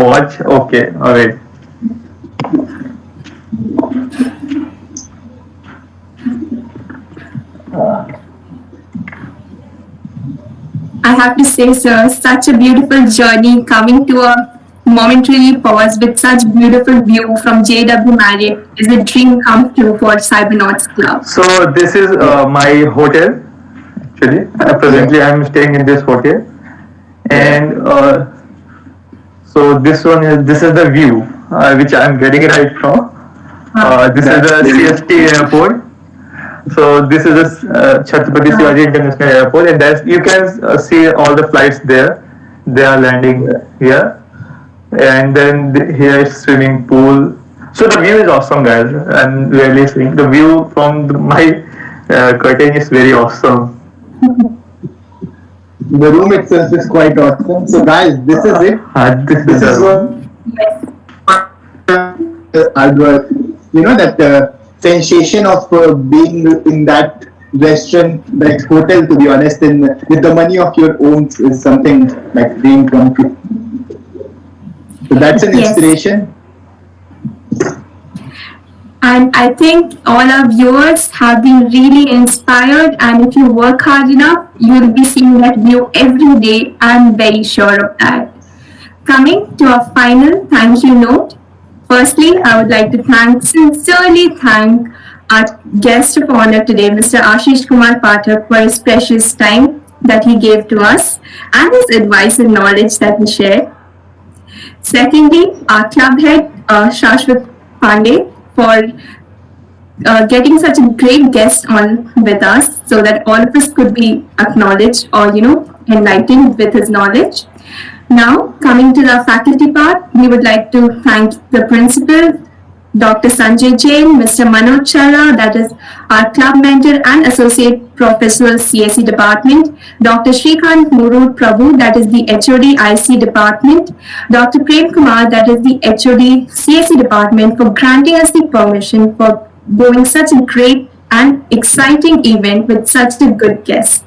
[SPEAKER 3] watch? Okay. All right.
[SPEAKER 2] I have to say, sir, such a beautiful journey coming to a momentarily pause with such beautiful view from JW Marriott is a dream come true for Cybernauts Club.
[SPEAKER 3] So this is my hotel. Actually,
[SPEAKER 1] Yeah.
[SPEAKER 3] presently I am staying in this hotel,
[SPEAKER 1] Yeah.
[SPEAKER 3] and so this is the view which I am getting right now. This is
[SPEAKER 1] That's
[SPEAKER 3] the
[SPEAKER 1] really
[SPEAKER 3] CST airport. So this is the Chhatrapati Shivaji International Airport, and that's you can see all the flights there. They are landing here, and then here is swimming pool. So the view is awesome, guys. I'm really saying the view from my curtain is very awesome.
[SPEAKER 1] the room itself is quite awesome. So guys, this is it.
[SPEAKER 3] This is
[SPEAKER 1] This
[SPEAKER 3] the
[SPEAKER 1] is what
[SPEAKER 3] room.
[SPEAKER 2] Yes.
[SPEAKER 1] hard work. You know that sensation of being in that restaurant, that hotel. To be honest, in with the money of your own is something like dream come true. So that's an
[SPEAKER 2] Yes.
[SPEAKER 1] inspiration.
[SPEAKER 2] And I think all our viewers have been really inspired. And if you work hard enough, you'll be seeing that view every day. I'm very sure of that. Coming to our final thank you note. Firstly, I would like to sincerely thank our guest of honor today, Mr. Ashish Kumar Pathak, for his precious time that he gave to us and his advice and knowledge that he shared. Secondly, our club head, Shashwat Pandey, for getting such a great guest on with us so that all of us could be acknowledged or, enlightened with his knowledge. Now, coming to the faculty part, we would like to thank the principal, Dr. Sanjay Jain, Mr. Manoj Chara, that is our club mentor and associate professor CSE department, Dr. Shrikant Murud Prabhu, that is the HOD IC department, Dr. Prem Kumar, that is the HOD CSE department, for granting us the permission for doing such a great and exciting event with such a good guest.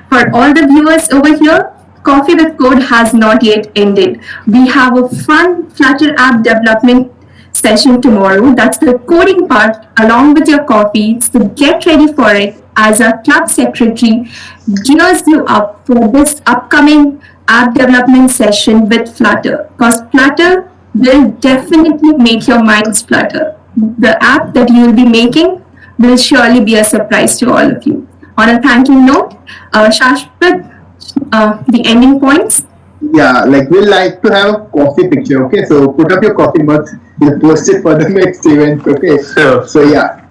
[SPEAKER 2] For all the viewers over here, Coffee with Code has not yet ended. We have a fun Flutter app development session tomorrow. That's the coding part along with your coffee. So get ready for it as our club secretary gears you up for this upcoming app development session with Flutter. Because Flutter will definitely make your minds flutter. The app that you will be making will surely be a surprise to all of you. On a thanking note, Shashwat, the ending points.
[SPEAKER 1] Yeah, like we'll like to have a coffee picture. Okay, so put up your coffee mugs. We'll post it for the next event. Okay,
[SPEAKER 3] Sure.
[SPEAKER 1] so yeah,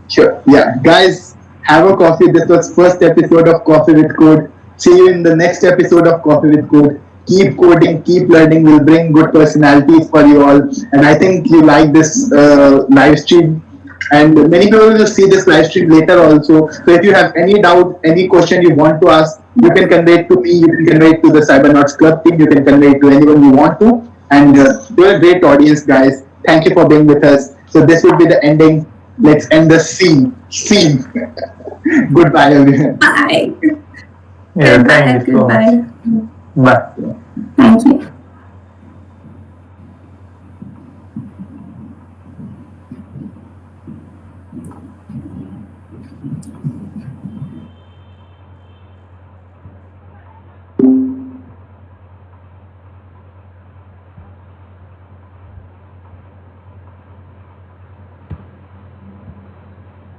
[SPEAKER 1] sure. Yeah, guys, have a coffee. This was first episode of Coffee with Code. See you in the next episode of Coffee with Code. Keep coding, keep learning. We'll bring good personalities for you all. And I think you like this live stream. And many people will see this live stream later also. So if you have any doubt, any question you want to ask, you can convey it to me. You can convey it to the Cybernauts Club team. You can convey it to anyone you want to. And you're a great audience, guys. Thank you for being with us. So this will be the ending. Let's end the scene. Scene. Goodbye, everyone.
[SPEAKER 2] Bye.
[SPEAKER 3] Yeah,
[SPEAKER 2] Goodbye.
[SPEAKER 3] thank you so much.
[SPEAKER 2] Goodbye.
[SPEAKER 3] Bye.
[SPEAKER 2] Thank you.